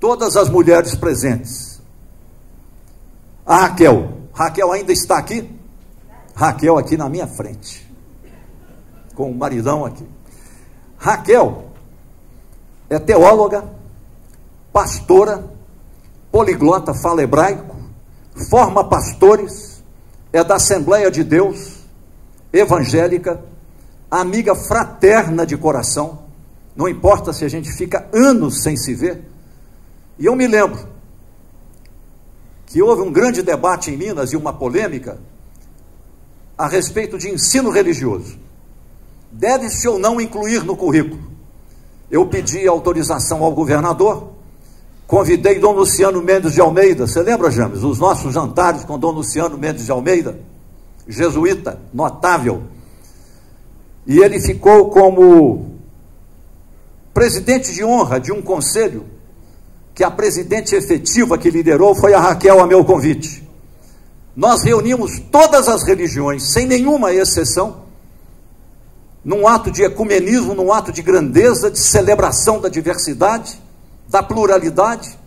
todas as mulheres presentes. A Raquel. Raquel ainda está aqui? Raquel aqui na minha frente, com o maridão aqui. Raquel é teóloga, pastora, poliglota, fala hebraico, forma pastores, é da Assembleia de Deus, evangélica, amiga fraterna de coração, não importa se a gente fica anos sem se ver. E eu me lembro que houve um grande debate em Minas e uma polêmica a respeito de ensino religioso. Deve-se ou não incluir no currículo? Eu pedi autorização ao governador, convidei Dom Luciano Mendes de Almeida. Você lembra, James, os nossos jantares com Dom Luciano Mendes de Almeida, jesuíta, notável, e ele ficou como presidente de honra de um conselho, que a presidente efetiva que liderou foi a Raquel, a meu convite. Nós reunimos todas as religiões, sem nenhuma exceção, num ato de ecumenismo, num ato de grandeza, de celebração da diversidade, da pluralidade,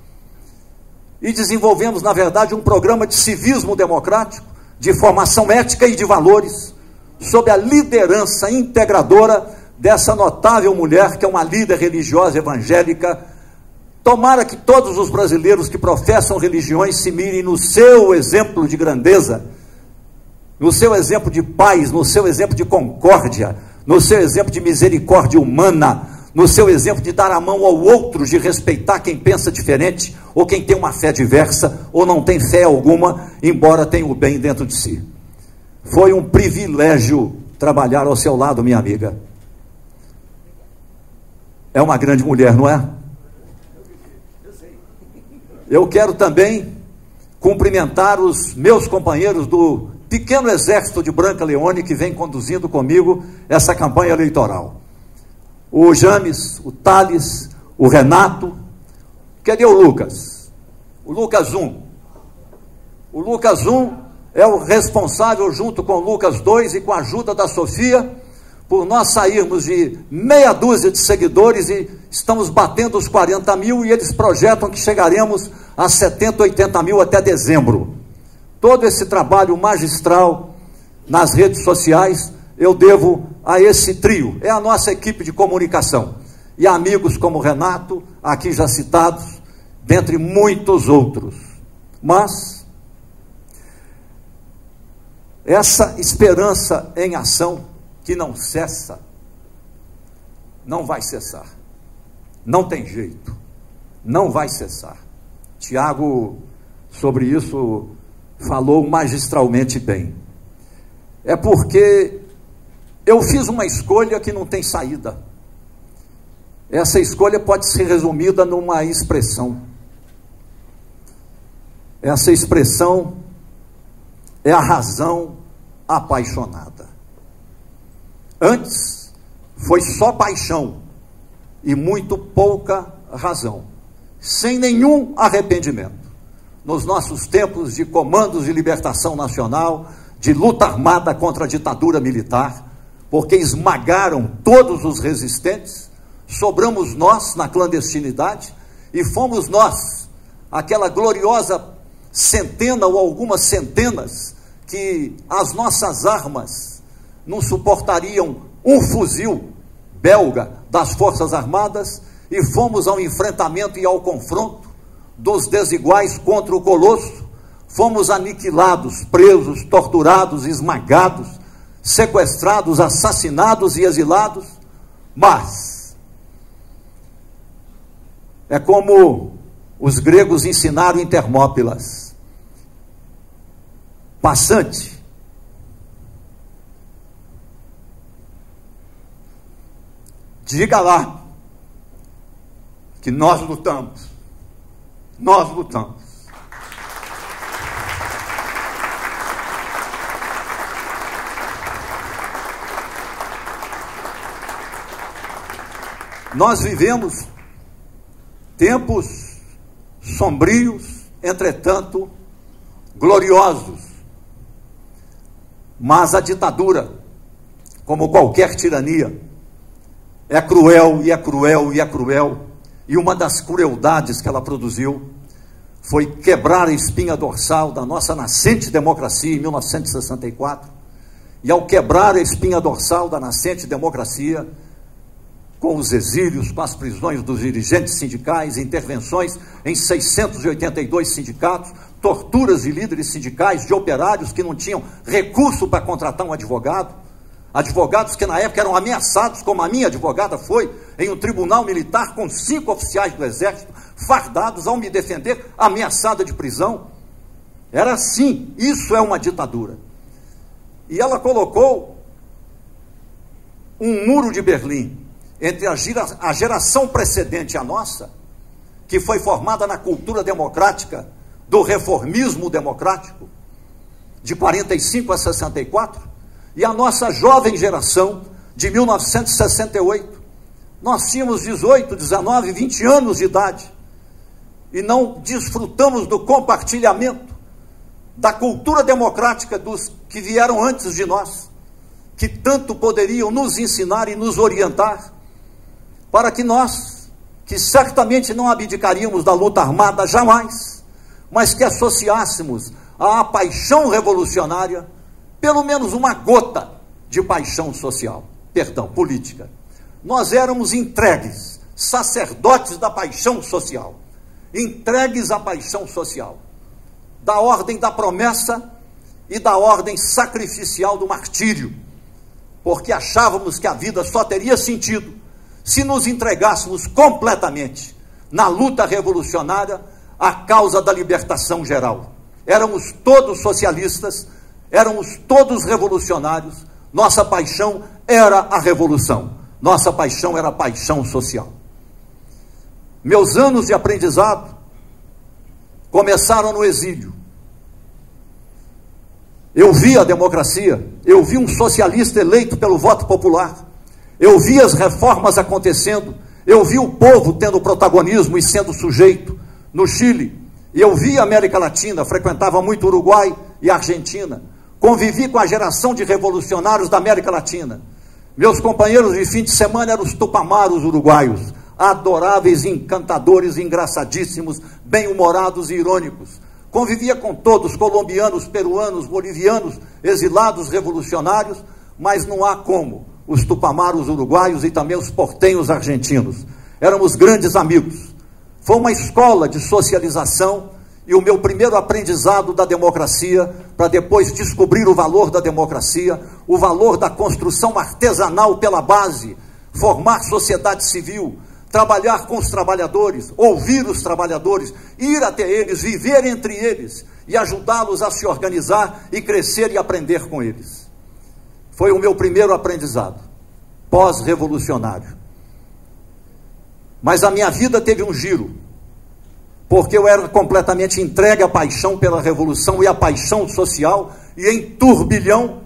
e desenvolvemos, na verdade, um programa de civismo democrático, de formação ética e de valores, sob a liderança integradora dessa notável mulher, que é uma líder religiosa evangélica. Tomara que todos os brasileiros que professam religiões se mirem no seu exemplo de grandeza, no seu exemplo de paz, no seu exemplo de concórdia, no seu exemplo de misericórdia humana, no seu exemplo de dar a mão ao outro, de respeitar quem pensa diferente, ou quem tem uma fé diversa, ou não tem fé alguma, embora tenha o bem dentro de si. Foi um privilégio trabalhar ao seu lado, minha amiga. É uma grande mulher, não é? Eu quero também cumprimentar os meus companheiros do pequeno exército de Branca Leone que vem conduzindo comigo essa campanha eleitoral. O James, o Thales, o Renato. Cadê o Lucas? O Lucas 1. O Lucas 1 é o responsável, junto com o Lucas 2 e com a ajuda da Sofia, por nós sairmos de meia dúzia de seguidores e estamos batendo os 40 mil, e eles projetam que chegaremos a 70, 80 mil até dezembro. Todo esse trabalho magistral nas redes sociais eu devo a esse trio, é a nossa equipe de comunicação, e amigos como Renato, aqui já citados, dentre muitos outros. Mas essa esperança em ação que não cessa, não vai cessar, não tem jeito, não vai cessar. Tiago, sobre isso, falou magistralmente bem. É porque eu fiz uma escolha que não tem saída. Essa escolha pode ser resumida numa expressão. Essa expressão é a razão apaixonada. Antes foi só paixão e muito pouca razão, sem nenhum arrependimento. Nos nossos tempos de comandos de libertação nacional, de luta armada contra a ditadura militar, porque esmagaram todos os resistentes, sobramos nós na clandestinidade, e fomos nós, aquela gloriosa centena ou algumas centenas, que as nossas armas não suportariam um fuzil belga das Forças Armadas, e fomos ao enfrentamento e ao confronto dos desiguais contra o colosso. Fomos aniquilados, presos, torturados, esmagados, sequestrados, assassinados e exilados. Mas é como os gregos ensinaram em Termópilas: passante, Diga lá que nós lutamos. Nós lutamos. Nós vivemos tempos sombrios, entretanto gloriosos. Mas a ditadura, como qualquer tirania, é cruel e é cruel e é cruel. E uma das crueldades que ela produziu foi quebrar a espinha dorsal da nossa nascente democracia em 1964. E ao quebrar a espinha dorsal da nascente democracia, com os exílios, com as prisões dos dirigentes sindicais, intervenções em 682 sindicatos, torturas de líderes sindicais, de operários que não tinham recurso para contratar um advogado, advogados que na época eram ameaçados, como a minha advogada foi, em um tribunal militar com 5 oficiais do Exército, fardados ao me defender, ameaçada de prisão. Era assim, isso é uma ditadura. E ela colocou um muro de Berlim entre a geração precedente à nossa, que foi formada na cultura democrática do reformismo democrático, de 45 a 64, e a nossa jovem geração, de 1968. Nós tínhamos 18, 19, 20 anos de idade, e não desfrutamos do compartilhamento da cultura democrática dos que vieram antes de nós, que tanto poderiam nos ensinar e nos orientar, para que nós, que certamente não abdicaríamos da luta armada jamais, mas que associássemos à paixão revolucionária pelo menos uma gota de paixão social, política. Nós éramos entregues, sacerdotes da paixão social, entregues à paixão social, da ordem da promessa e da ordem sacrificial do martírio, porque achávamos que a vida só teria sentido se nos entregássemos completamente na luta revolucionária à causa da libertação geral. Éramos todos socialistas, éramos todos revolucionários, nossa paixão era a revolução, nossa paixão era a paixão social. Meus anos de aprendizado começaram no exílio. Eu vi a democracia, eu vi um socialista eleito pelo voto popular, eu vi as reformas acontecendo, eu vi o povo tendo protagonismo e sendo sujeito no Chile, e eu vi a América Latina, frequentava muito Uruguai e Argentina, convivi com a geração de revolucionários da América Latina. Meus companheiros de fim de semana eram os tupamaros uruguaios, adoráveis, encantadores, engraçadíssimos, bem-humorados e irônicos. Convivia com todos, colombianos, peruanos, bolivianos, exilados, revolucionários, mas não há como os tupamaros uruguaios e também os portenhos argentinos. Éramos grandes amigos. Foi uma escola de socialização e o meu primeiro aprendizado da democracia, para depois descobrir o valor da democracia, o valor da construção artesanal pela base, formar sociedade civil, trabalhar com os trabalhadores, ouvir os trabalhadores, ir até eles, viver entre eles e ajudá-los a se organizar e crescer e aprender com eles. Foi o meu primeiro aprendizado, pós-revolucionário. Mas a minha vida teve um giro, porque eu era completamente entregue à paixão pela revolução e à paixão social, e em turbilhão,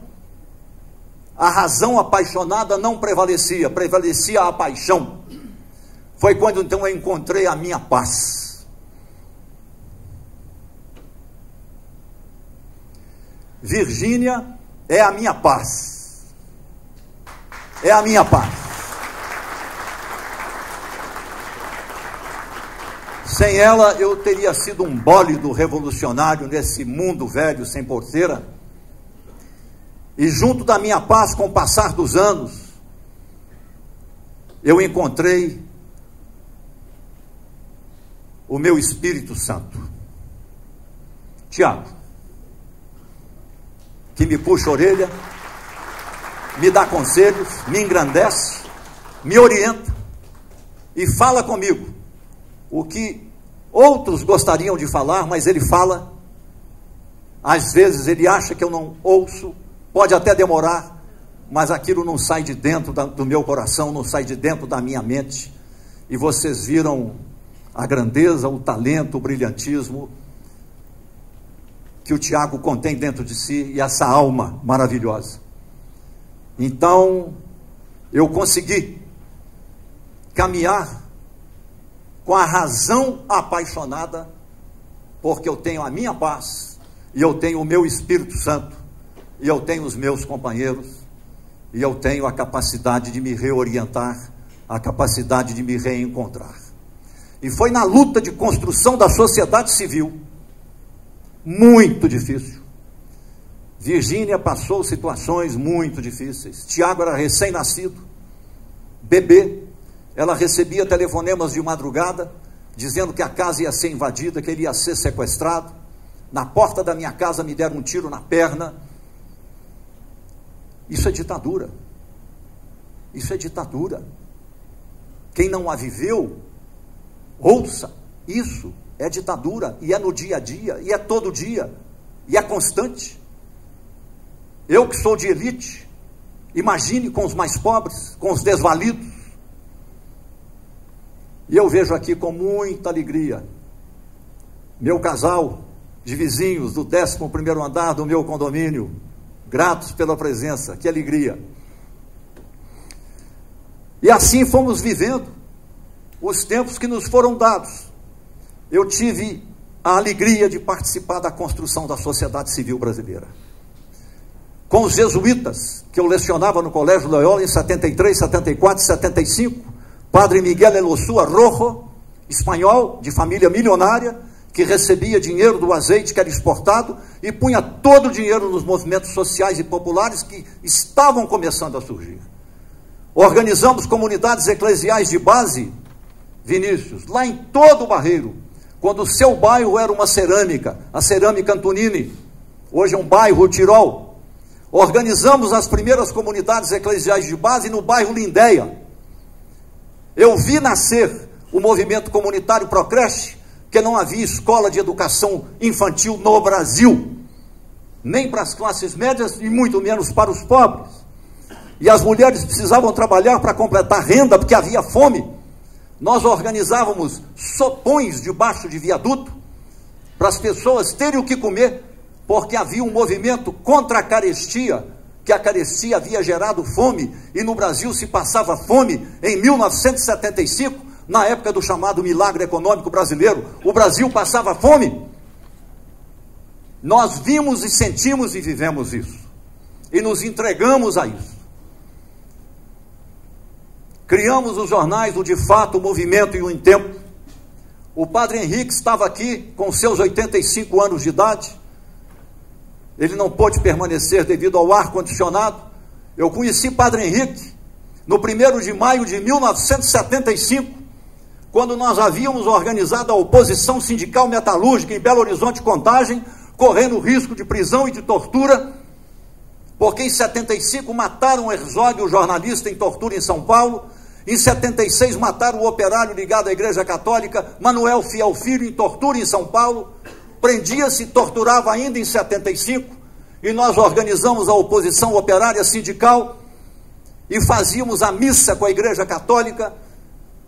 a razão apaixonada não prevalecia, prevalecia a paixão. Foi quando então eu encontrei a minha paz. Virgínia é a minha paz. É a minha paz. Sem ela eu teria sido um bólido revolucionário nesse mundo velho sem porteira. E junto da minha paz, com o passar dos anos, eu encontrei o meu Espírito Santo, Tiago, que me puxa a orelha, me dá conselhos, me engrandece, me orienta e fala comigo o que outros gostariam de falar, mas ele fala. Às vezes ele acha que eu não ouço, pode até demorar, mas aquilo não sai de dentro do meu coração, não sai de dentro da minha mente. E vocês viram a grandeza, o talento, o brilhantismo que o Tiago contém dentro de si e essa alma maravilhosa. Então, eu consegui caminhar com a razão apaixonada, porque eu tenho a minha paz, e eu tenho o meu Espírito Santo, e eu tenho os meus companheiros, e eu tenho a capacidade de me reorientar, a capacidade de me reencontrar. E foi na luta de construção da sociedade civil, muito difícil. Virgínia passou situações muito difíceis. Tiago era recém-nascido, bebê. Ela recebia telefonemas de madrugada, dizendo que a casa ia ser invadida, que ele ia ser sequestrado. Na porta da minha casa me deram um tiro na perna. Isso é ditadura. Isso é ditadura. Quem não a viveu, ouça, isso é ditadura, e é no dia a dia, e é todo dia, e é constante. Eu que sou de elite, imagine com os mais pobres, com os desvalidos. E eu vejo aqui com muita alegria meu casal de vizinhos do 11º andar do meu condomínio, gratos pela presença, que alegria. E assim fomos vivendo os tempos que nos foram dados. Eu tive a alegria de participar da construção da sociedade civil brasileira. Com os jesuítas, que eu lecionava no Colégio Loyola em 73, 74 e 75, Padre Miguel Elosúa Rojo, espanhol, de família milionária, que recebia dinheiro do azeite que era exportado e punha todo o dinheiro nos movimentos sociais e populares que estavam começando a surgir. Organizamos comunidades eclesiais de base, Vinícius, lá em todo o Barreiro, quando o seu bairro era uma cerâmica, a Cerâmica Antonini, hoje é um bairro, o Tirol. Organizamos as primeiras comunidades eclesiais de base no bairro Lindéia. Eu vi nascer o movimento comunitário Procreche, que não havia escola de educação infantil no Brasil, nem para as classes médias e muito menos para os pobres. E as mulheres precisavam trabalhar para completar renda, porque havia fome. Nós organizávamos sopões debaixo de viaduto, para as pessoas terem o que comer, porque havia um movimento contra a carestia, que a carestia havia gerado fome, e no Brasil se passava fome em 1975, na época do chamado milagre econômico brasileiro. O Brasil passava fome. Nós vimos e sentimos e vivemos isso, e nos entregamos a isso. Criamos os jornais, o De Fato, o Movimento e o Em Tempo. O Padre Henrique estava aqui com seus 85 anos de idade. Ele não pôde permanecer devido ao ar-condicionado. Eu conheci Padre Henrique no 1º de maio de 1975, quando nós havíamos organizado a oposição sindical metalúrgica em Belo Horizonte, Contagem, correndo risco de prisão e de tortura, porque em 75 mataram o Herzog, o jornalista, em tortura em São Paulo. Em 76 mataram o operário ligado à Igreja Católica, Manuel Fiel Filho, em tortura em São Paulo. Prendia-se e torturava ainda em 75, e nós organizamos a oposição operária sindical e fazíamos a missa com a Igreja Católica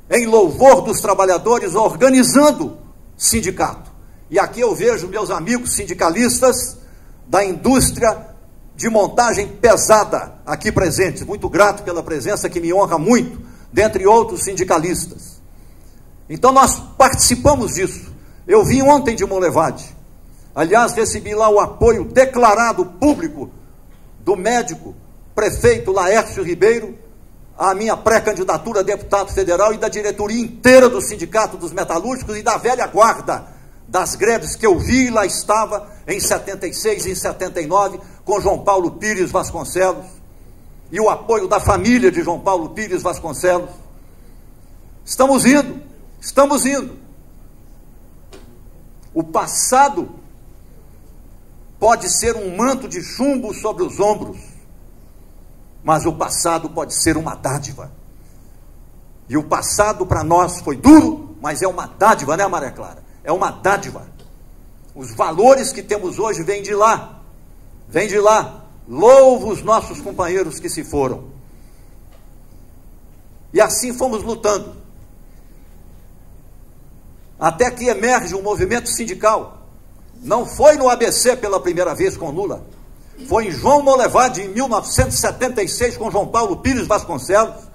em louvor dos trabalhadores, organizando sindicato. E aqui eu vejo meus amigos sindicalistas da indústria de montagem pesada aqui presentes, muito grato pela presença, que me honra muito, dentre outros sindicalistas. Então nós participamos disso. Eu vim ontem de Monlevade, aliás, recebi lá o apoio declarado público do médico prefeito Laércio Ribeiro à minha pré-candidatura a deputado federal, e da diretoria inteira do Sindicato dos Metalúrgicos e da velha guarda das greves que eu vi e lá estava em 76 e em 79, com João Paulo Pires Vasconcelos, e o apoio da família de João Paulo Pires Vasconcelos. Estamos indo, estamos indo. O passado pode ser um manto de chumbo sobre os ombros, mas o passado pode ser uma dádiva. E o passado para nós foi duro, mas é uma dádiva, né, Maria Clara? É uma dádiva. Os valores que temos hoje vêm de lá, vêm de lá. Louvo os nossos companheiros que se foram. E assim fomos lutando. Até que emerge um movimento sindical. Não foi no ABC pela primeira vez com Lula. Foi em João Molevade, em 1976, com João Paulo Pires Vasconcelos.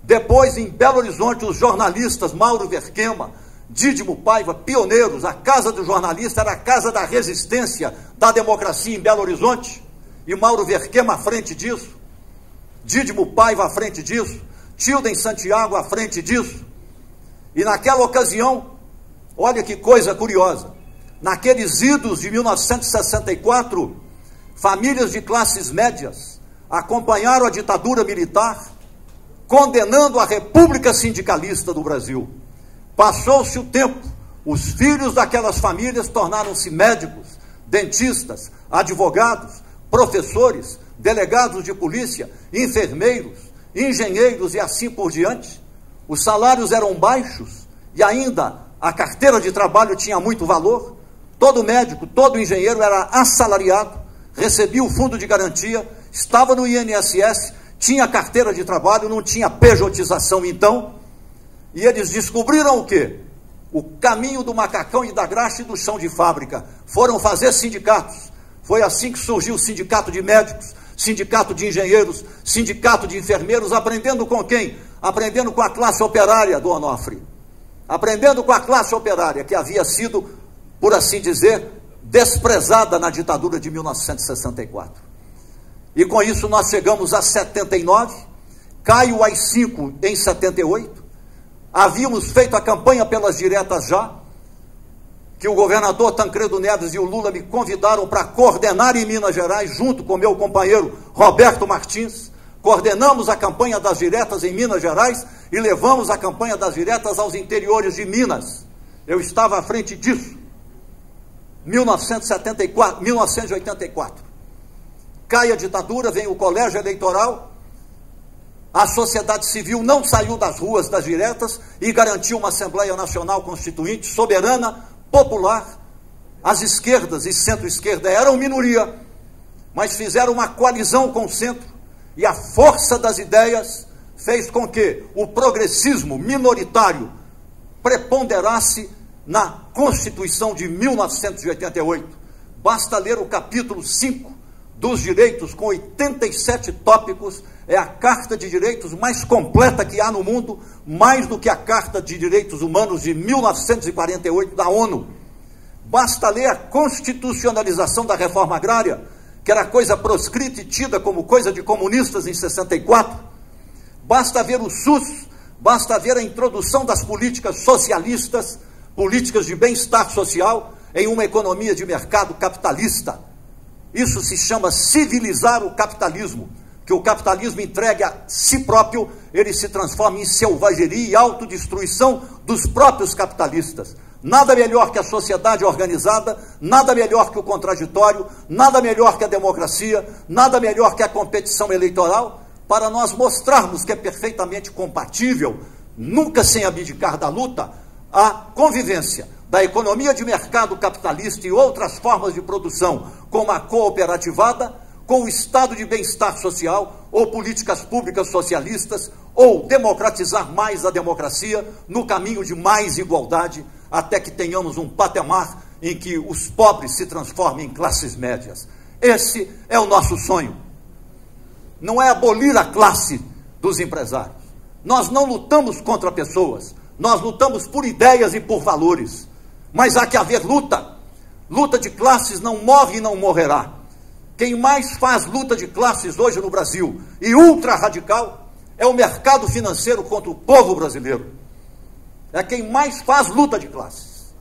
Depois, em Belo Horizonte, os jornalistas Mauro Verquema, Dídimo Paiva, pioneiros. A Casa do Jornalista era a casa da resistência da democracia em Belo Horizonte. E Mauro Verquema à frente disso. Dídimo Paiva à frente disso. Tilden Santiago à frente disso. E naquela ocasião, olha que coisa curiosa, naqueles idos de 1964, famílias de classes médias acompanharam a ditadura militar, condenando a República Sindicalista do Brasil. Passou-se o tempo, os filhos daquelas famílias tornaram-se médicos, dentistas, advogados, professores, delegados de polícia, enfermeiros, engenheiros e assim por diante. Os salários eram baixos e ainda a carteira de trabalho tinha muito valor. Todo médico, todo engenheiro era assalariado, recebia o fundo de garantia, estava no INSS, tinha carteira de trabalho, não tinha pejotização então. E eles descobriram o quê? O caminho do macacão e da graxa e do chão de fábrica. Foram fazer sindicatos. Foi assim que surgiu o sindicato de médicos, sindicato de engenheiros, sindicato de enfermeiros, aprendendo com quem? Aprendendo com a classe operária do Onofre. Aprendendo com a classe operária, que havia sido, por assim dizer, desprezada na ditadura de 1964. E com isso nós chegamos a 79, cai o AI-5 em 78, havíamos feito a campanha pelas diretas já, que o governador Tancredo Neves e o Lula me convidaram para coordenar em Minas Gerais, junto com meu companheiro Roberto Martins. Coordenamos a campanha das diretas em Minas Gerais e levamos a campanha das diretas aos interiores de Minas. Eu estava à frente disso. 1984. Cai a ditadura, vem o colégio eleitoral, a sociedade civil não saiu das ruas das diretas e garantiu uma Assembleia Nacional Constituinte soberana, popular. As esquerdas e centro-esquerda eram minoria, mas fizeram uma coalizão com o centro, e a força das ideias fez com que o progressismo minoritário preponderasse na Constituição de 1988. Basta ler o capítulo 5 dos direitos, com 87 tópicos. É a Carta de Direitos mais completa que há no mundo, mais do que a Carta de Direitos Humanos de 1948 da ONU. Basta ler a constitucionalização da reforma agrária, que era coisa proscrita e tida como coisa de comunistas em 64. Basta ver o SUS, basta ver a introdução das políticas socialistas, políticas de bem-estar social, em uma economia de mercado capitalista. Isso se chama civilizar o capitalismo, que o capitalismo entregue a si próprio, ele se transforma em selvageria e autodestruição dos próprios capitalistas. Nada melhor que a sociedade organizada, nada melhor que o contraditório, nada melhor que a democracia, nada melhor que a competição eleitoral, para nós mostrarmos que é perfeitamente compatível, nunca sem abdicar da luta, a convivência da economia de mercado capitalista e outras formas de produção, como a cooperativada, com o estado de bem-estar social, ou políticas públicas socialistas, ou democratizar mais a democracia no caminho de mais igualdade, até que tenhamos um patamar em que os pobres se transformem em classes médias. Esse é o nosso sonho. Não é abolir a classe dos empresários. Nós não lutamos contra pessoas, nós lutamos por ideias e por valores. Mas há que haver luta. Luta de classes não morre e não morrerá. Quem mais faz luta de classes hoje no Brasil, e ultra radical, é o mercado financeiro contra o povo brasileiro. É quem mais faz luta de classes.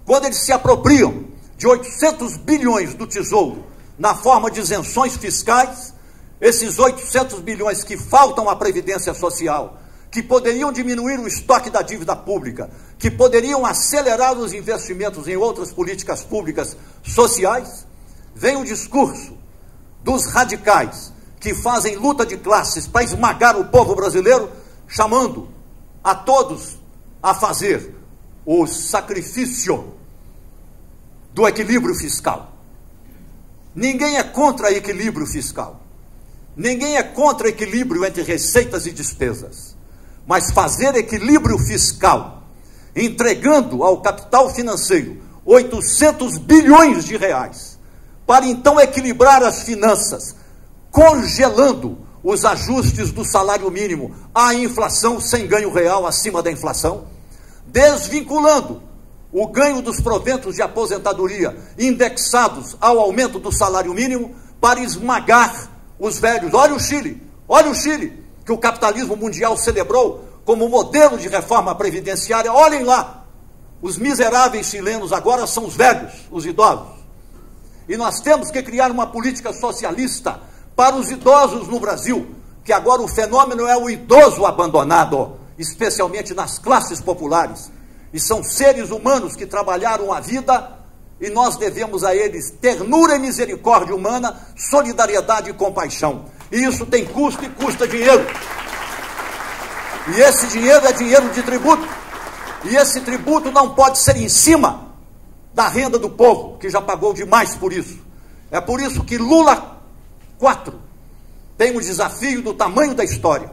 Quando eles se apropriam de 800 bilhões do tesouro na forma de isenções fiscais, esses 800 bilhões que faltam à Previdência Social, que poderiam diminuir o estoque da dívida pública, que poderiam acelerar os investimentos em outras políticas públicas sociais, vem o discurso dos radicais que fazem luta de classes para esmagar o povo brasileiro, chamando a todos a fazer o sacrifício do equilíbrio fiscal. Ninguém é contra equilíbrio fiscal. Ninguém é contra equilíbrio entre receitas e despesas. Mas fazer equilíbrio fiscal, entregando ao capital financeiro 800 bilhões de reais, para então equilibrar as finanças, congelando os ajustes do salário mínimo à inflação sem ganho real acima da inflação, desvinculando o ganho dos proventos de aposentadoria indexados ao aumento do salário mínimo para esmagar os velhos. Olha o Chile, que o capitalismo mundial celebrou como modelo de reforma previdenciária. Olhem lá, os miseráveis chilenos agora são os velhos, os idosos. E nós temos que criar uma política socialista para os idosos no Brasil, que agora o fenômeno é o idoso abandonado, especialmente nas classes populares. E são seres humanos que trabalharam a vida e nós devemos a eles ternura e misericórdia humana, solidariedade e compaixão. E isso tem custo e custa dinheiro. E esse dinheiro é dinheiro de tributo. E esse tributo não pode ser em cima da renda do povo, que já pagou demais por isso. É por isso que Lula 4 tem um desafio do tamanho da história: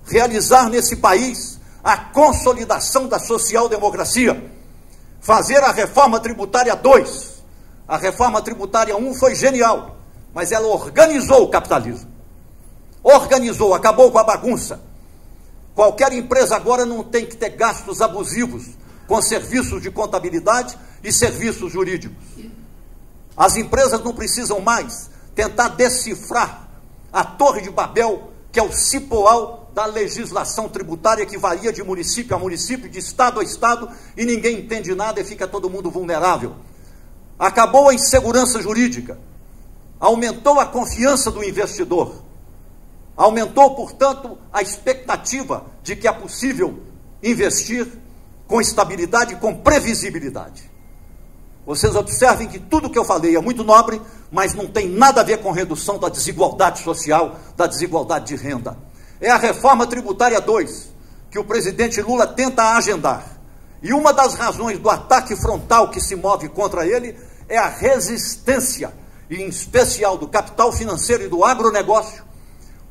realizar nesse país a consolidação da social-democracia, fazer a reforma tributária 2. A reforma tributária 1 foi genial, mas ela organizou o capitalismo. Organizou, acabou com a bagunça. Qualquer empresa agora não tem que ter gastos abusivos com serviços de contabilidade e serviços jurídicos. As empresas não precisam mais tentar decifrar a Torre de Babel, que é o cipoal da legislação tributária, que varia de município a município, de estado a estado, e ninguém entende nada e fica todo mundo vulnerável. Acabou a insegurança jurídica, aumentou a confiança do investidor, aumentou, portanto, a expectativa de que é possível investir com estabilidade e com previsibilidade. Vocês observem que tudo que eu falei é muito nobre, mas não tem nada a ver com redução da desigualdade social, da desigualdade de renda. É a reforma tributária 2 que o presidente Lula tenta agendar. E uma das razões do ataque frontal que se move contra ele é a resistência, e em especial do capital financeiro e do agronegócio,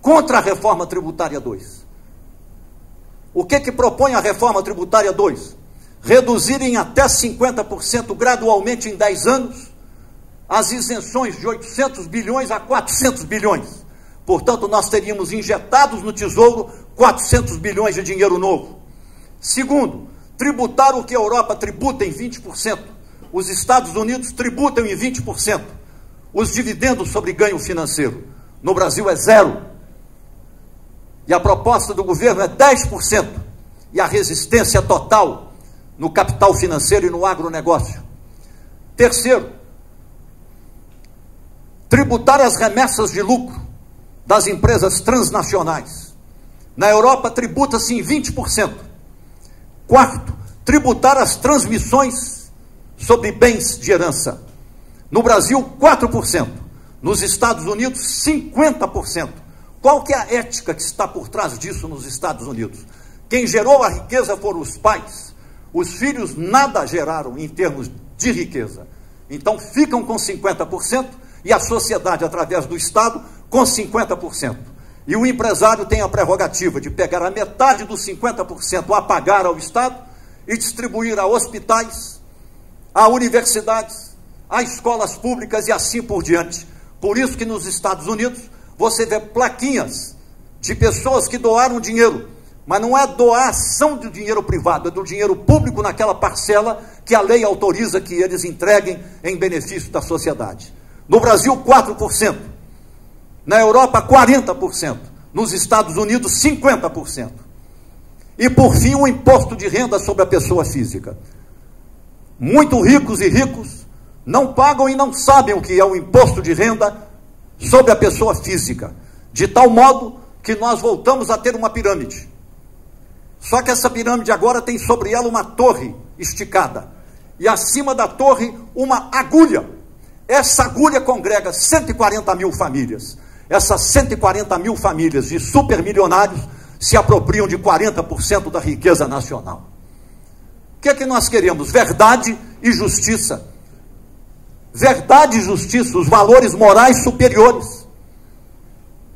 contra a reforma tributária 2. O que propõe a reforma tributária 2? Reduzir em até 50% gradualmente em 10 anos as isenções de 800 bilhões a 400 bilhões. Portanto, nós teríamos injetados no Tesouro 400 bilhões de dinheiro novo. Segundo, tributar o que a Europa tributa em 20%. Os Estados Unidos tributam em 20% os dividendos sobre ganho financeiro. No Brasil é 0%. E a proposta do governo é 10%. E a resistência total no capital financeiro e no agronegócio. Terceiro, tributar as remessas de lucro das empresas transnacionais. Na Europa, tributa-se em 20%. Quarto, tributar as transmissões sobre bens de herança. No Brasil, 4%. Nos Estados Unidos, 50%. Qual que é a ética que está por trás disso nos Estados Unidos? Quem gerou a riqueza foram os pais. Os filhos nada geraram em termos de riqueza. Então, ficam com 50% e a sociedade, através do Estado, com 50%. E o empresário tem a prerrogativa de pegar a metade dos 50% a pagar ao Estado e distribuir a hospitais, a universidades, a escolas públicas e assim por diante. Por isso que nos Estados Unidos você vê plaquinhas de pessoas que doaram dinheiro, mas não é doação do dinheiro privado, é do dinheiro público naquela parcela que a lei autoriza que eles entreguem em benefício da sociedade. No Brasil, 4%. Na Europa, 40%. Nos Estados Unidos, 50%. E, por fim, o imposto de renda sobre a pessoa física. Muito ricos e ricos não pagam e não sabem o que é o imposto de renda sobre a pessoa física. De tal modo que nós voltamos a ter uma pirâmide. Só que essa pirâmide agora tem sobre ela uma torre esticada. E acima da torre, uma agulha. Essa agulha congrega 140 mil famílias. Essas 140 mil famílias de supermilionários se apropriam de 40% da riqueza nacional. O que é que nós queremos? Verdade e justiça. verdade e justiça, os valores morais superiores.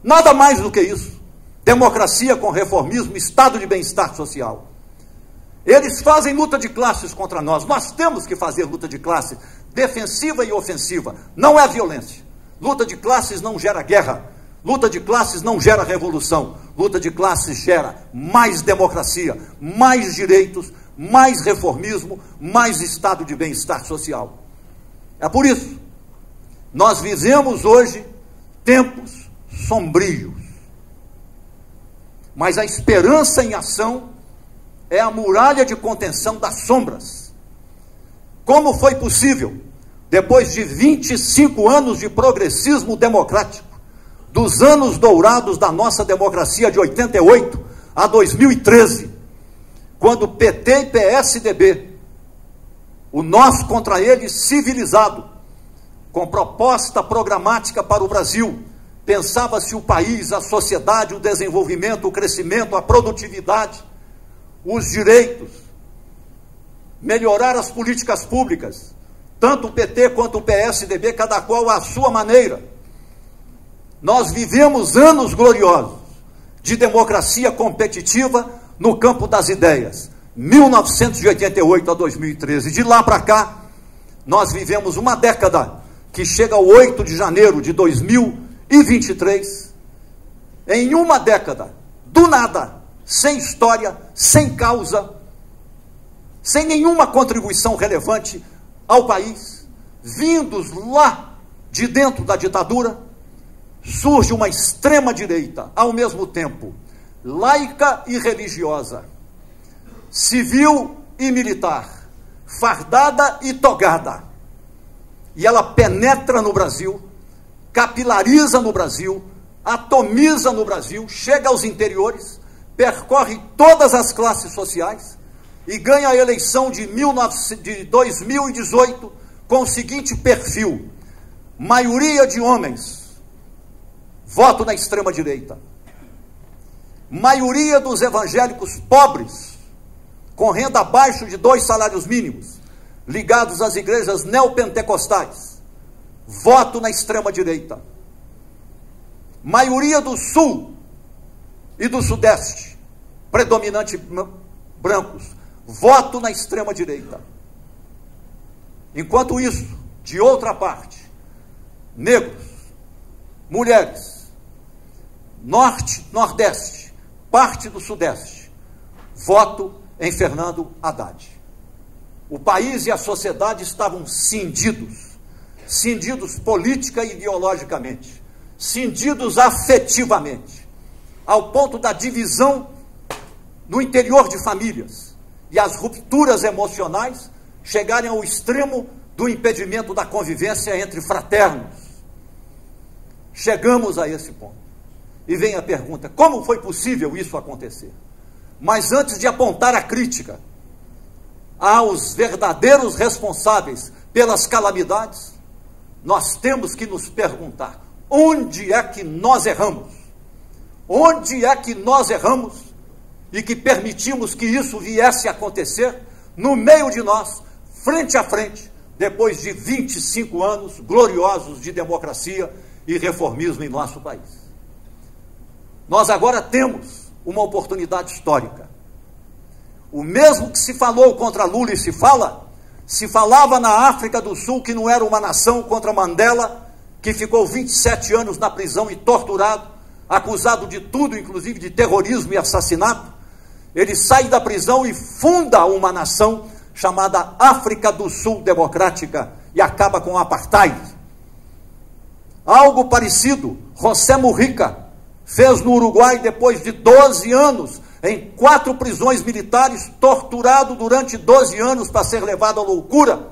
Nada mais do que isso. Democracia com reformismo, estado de bem-estar social. Eles fazem luta de classes contra nós. Nós temos que fazer luta de classe, defensiva e ofensiva. Não é violência. Luta de classes não gera guerra. Luta de classes não gera revolução. Luta de classes gera mais democracia, mais direitos, mais reformismo, mais estado de bem-estar social. É por isso, nós vivemos hoje tempos sombrios. Mas a esperança em ação é a muralha de contenção das sombras. Como foi possível, depois de 25 anos de progressismo democrático, dos anos dourados da nossa democracia de 88 a 2013, quando PT e PSDB, o nós contra eles civilizado, com proposta programática para o Brasil, pensava-se o país, a sociedade, o desenvolvimento, o crescimento, a produtividade, os direitos, melhorar as políticas públicas, tanto o PT quanto o PSDB, cada qual à sua maneira. Nós vivemos anos gloriosos de democracia competitiva no campo das ideias, 1988 a 2013. De lá para cá, nós vivemos uma década que chega ao 8 de janeiro de 2023, em uma década, do nada, sem história, sem causa, sem nenhuma contribuição relevante ao país, vindos lá de dentro da ditadura, surge uma extrema-direita, ao mesmo tempo laica e religiosa, civil e militar, fardada e togada, e ela penetra no Brasil, capilariza no Brasil, atomiza no Brasil, chega aos interiores, percorre todas as classes sociais e ganha a eleição de 2018 com o seguinte perfil: maioria de homens, voto na extrema-direita. Maioria dos evangélicos pobres, com renda abaixo de 2 salários mínimos, ligados às igrejas neopentecostais, voto na extrema-direita. Maioria do Sul e do Sudeste, predominante brancos, voto na extrema-direita. Enquanto isso, de outra parte, negros, mulheres, Norte, Nordeste, parte do Sudeste, voto em Fernando Haddad. O país e a sociedade estavam cindidos política e ideologicamente, cindidos afetivamente, ao ponto da divisão no interior de famílias e as rupturas emocionais chegarem ao extremo do impedimento da convivência entre fraternos. Chegamos a esse ponto. E vem a pergunta: como foi possível isso acontecer? Mas antes de apontar a crítica aos verdadeiros responsáveis pelas calamidades, nós temos que nos perguntar: onde é que nós erramos? Onde é que nós erramos e que permitimos que isso viesse a acontecer no meio de nós, frente a frente, depois de 25 anos gloriosos de democracia e reformismo em nosso país? Nós agora temos uma oportunidade histórica. O mesmo que se falou contra Lula e se falava na África do Sul que não era uma nação, contra Mandela, que ficou 27 anos na prisão e torturado, acusado de tudo, inclusive de terrorismo e assassinato. Ele sai da prisão e funda uma nação chamada África do Sul Democrática e acaba com o apartheid. Algo parecido, José Mujica fez no Uruguai depois de 12 anos, em 4 prisões militares, torturado durante 12 anos para ser levado à loucura.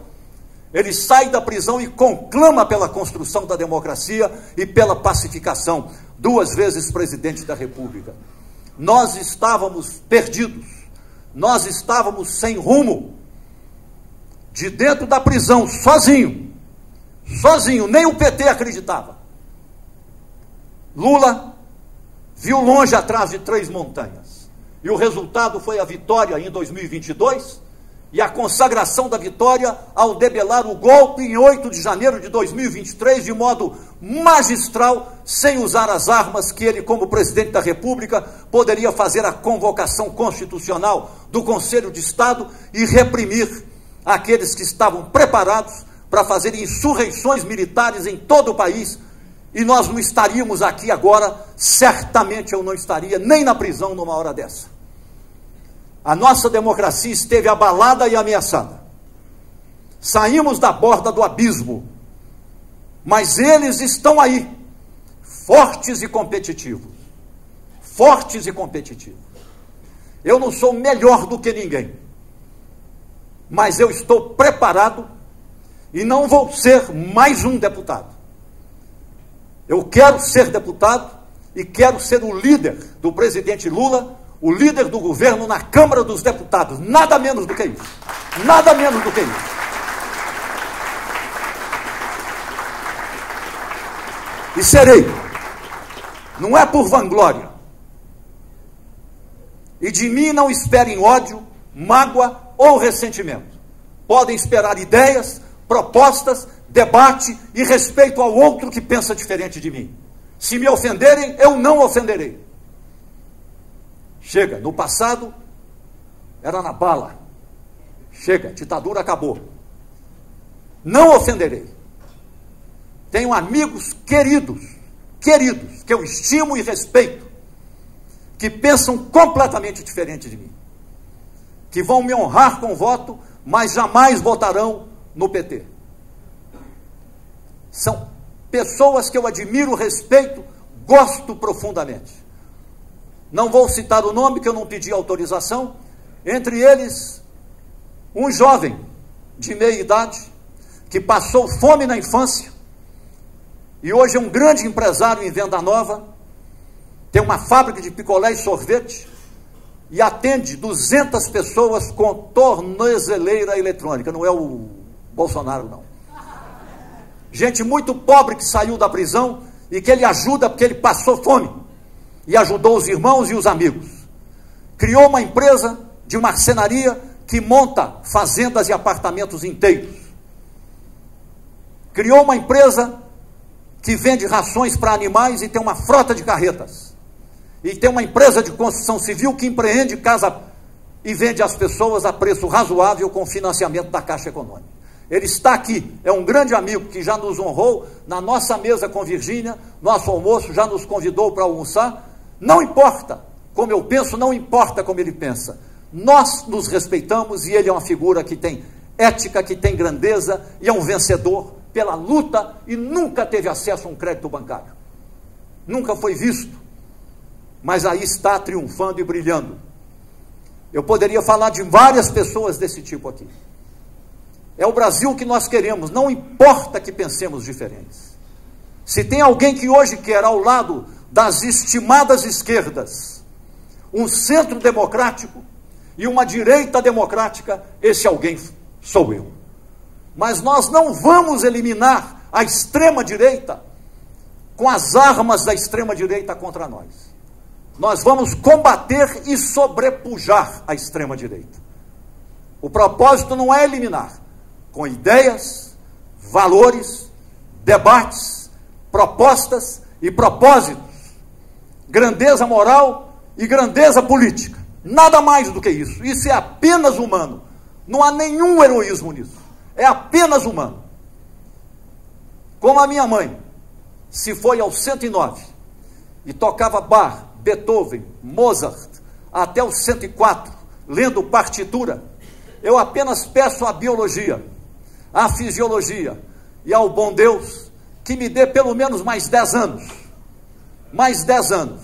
Ele sai da prisão e conclama pela construção da democracia e pela pacificação, 2 vezes presidente da República. Nós estávamos perdidos, nós estávamos sem rumo, de dentro da prisão, sozinho, nem o PT acreditava. Lula viu longe atrás de 3 montanhas, e o resultado foi a vitória em 2022, e a consagração da vitória ao debelar o golpe em 8 de janeiro de 2023, de modo magistral, sem usar as armas que ele, como presidente da República, poderia fazer a convocação constitucional do Conselho de Estado e reprimir aqueles que estavam preparados para fazer insurreições militares em todo o país, e nós não estaríamos aqui agora, certamente eu não estaria nem na prisão numa hora dessa. A nossa democracia esteve abalada e ameaçada. Saímos da borda do abismo, mas eles estão aí, fortes e competitivos. Fortes e competitivos. Eu não sou melhor do que ninguém, mas eu estou preparado e não vou ser mais um deputado. Eu quero ser deputado e quero ser o líder do presidente Lula, o líder do governo na Câmara dos Deputados. Nada menos do que isso. Nada menos do que isso. E serei. Não é por vanglória. E de mim não esperem ódio, mágoa ou ressentimento. Podem esperar ideias, propostas, debate e respeito ao outro que pensa diferente de mim. Se me ofenderem, eu não ofenderei. Chega, no passado era na bala. Chega, a ditadura acabou. Não ofenderei. Tenho amigos queridos, que eu estimo e respeito, que pensam completamente diferente de mim, que vão me honrar com voto, mas jamais votarão no PT. São pessoas que eu admiro, respeito, gosto profundamente. Não vou citar o nome, que eu não pedi autorização. Entre eles, um jovem de meia idade, que passou fome na infância, e hoje é um grande empresário em Venda Nova, tem uma fábrica de picolé e sorvete, e atende 200 pessoas com tornozeleira eletrônica. Não é o Bolsonaro, não. Gente muito pobre que saiu da prisão e que ele ajuda porque ele passou fome. E ajudou os irmãos e os amigos. Criou uma empresa de marcenaria que monta fazendas e apartamentos inteiros. Criou uma empresa que vende rações para animais e tem uma frota de carretas. E tem uma empresa de construção civil que empreende casa e vende às pessoas a preço razoável com financiamento da Caixa Econômica. Ele está aqui, é um grande amigo que já nos honrou na nossa mesa com Virgínia, nosso almoço, já nos convidou para almoçar. Não importa como eu penso, não importa como ele pensa. Nós nos respeitamos e ele é uma figura que tem ética, que tem grandeza e é um vencedor pela luta e nunca teve acesso a um crédito bancário. Nunca foi visto, mas aí está triunfando e brilhando. Eu poderia falar de várias pessoas desse tipo aqui. É o Brasil que nós queremos, não importa que pensemos diferentes. Se tem alguém que hoje quer, ao lado das estimadas esquerdas, um centro democrático e uma direita democrática, esse alguém sou eu. Mas nós não vamos eliminar a extrema-direita com as armas da extrema-direita contra nós. Nós vamos combater e sobrepujar a extrema-direita. O propósito não é eliminar, com ideias, valores, debates, propostas e propósitos, grandeza moral e grandeza política. Nada mais do que isso. Isso é apenas humano. Não há nenhum heroísmo nisso. É apenas humano. Como a minha mãe se foi aos 109 e tocava Bach, Beethoven, Mozart, até os 104, lendo partitura, eu apenas peço à biologia, à fisiologia e ao bom Deus que me dê pelo menos mais 10 anos. Mais 10 anos.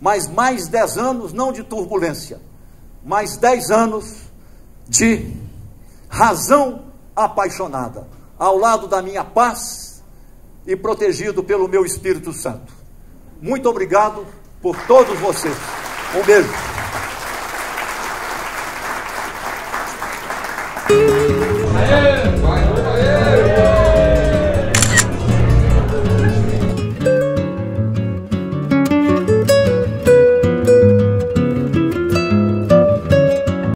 Mas mais 10 anos não de turbulência, mais 10 anos de razão apaixonada, ao lado da minha paz e protegido pelo meu Espírito Santo. Muito obrigado por todos vocês. Um beijo.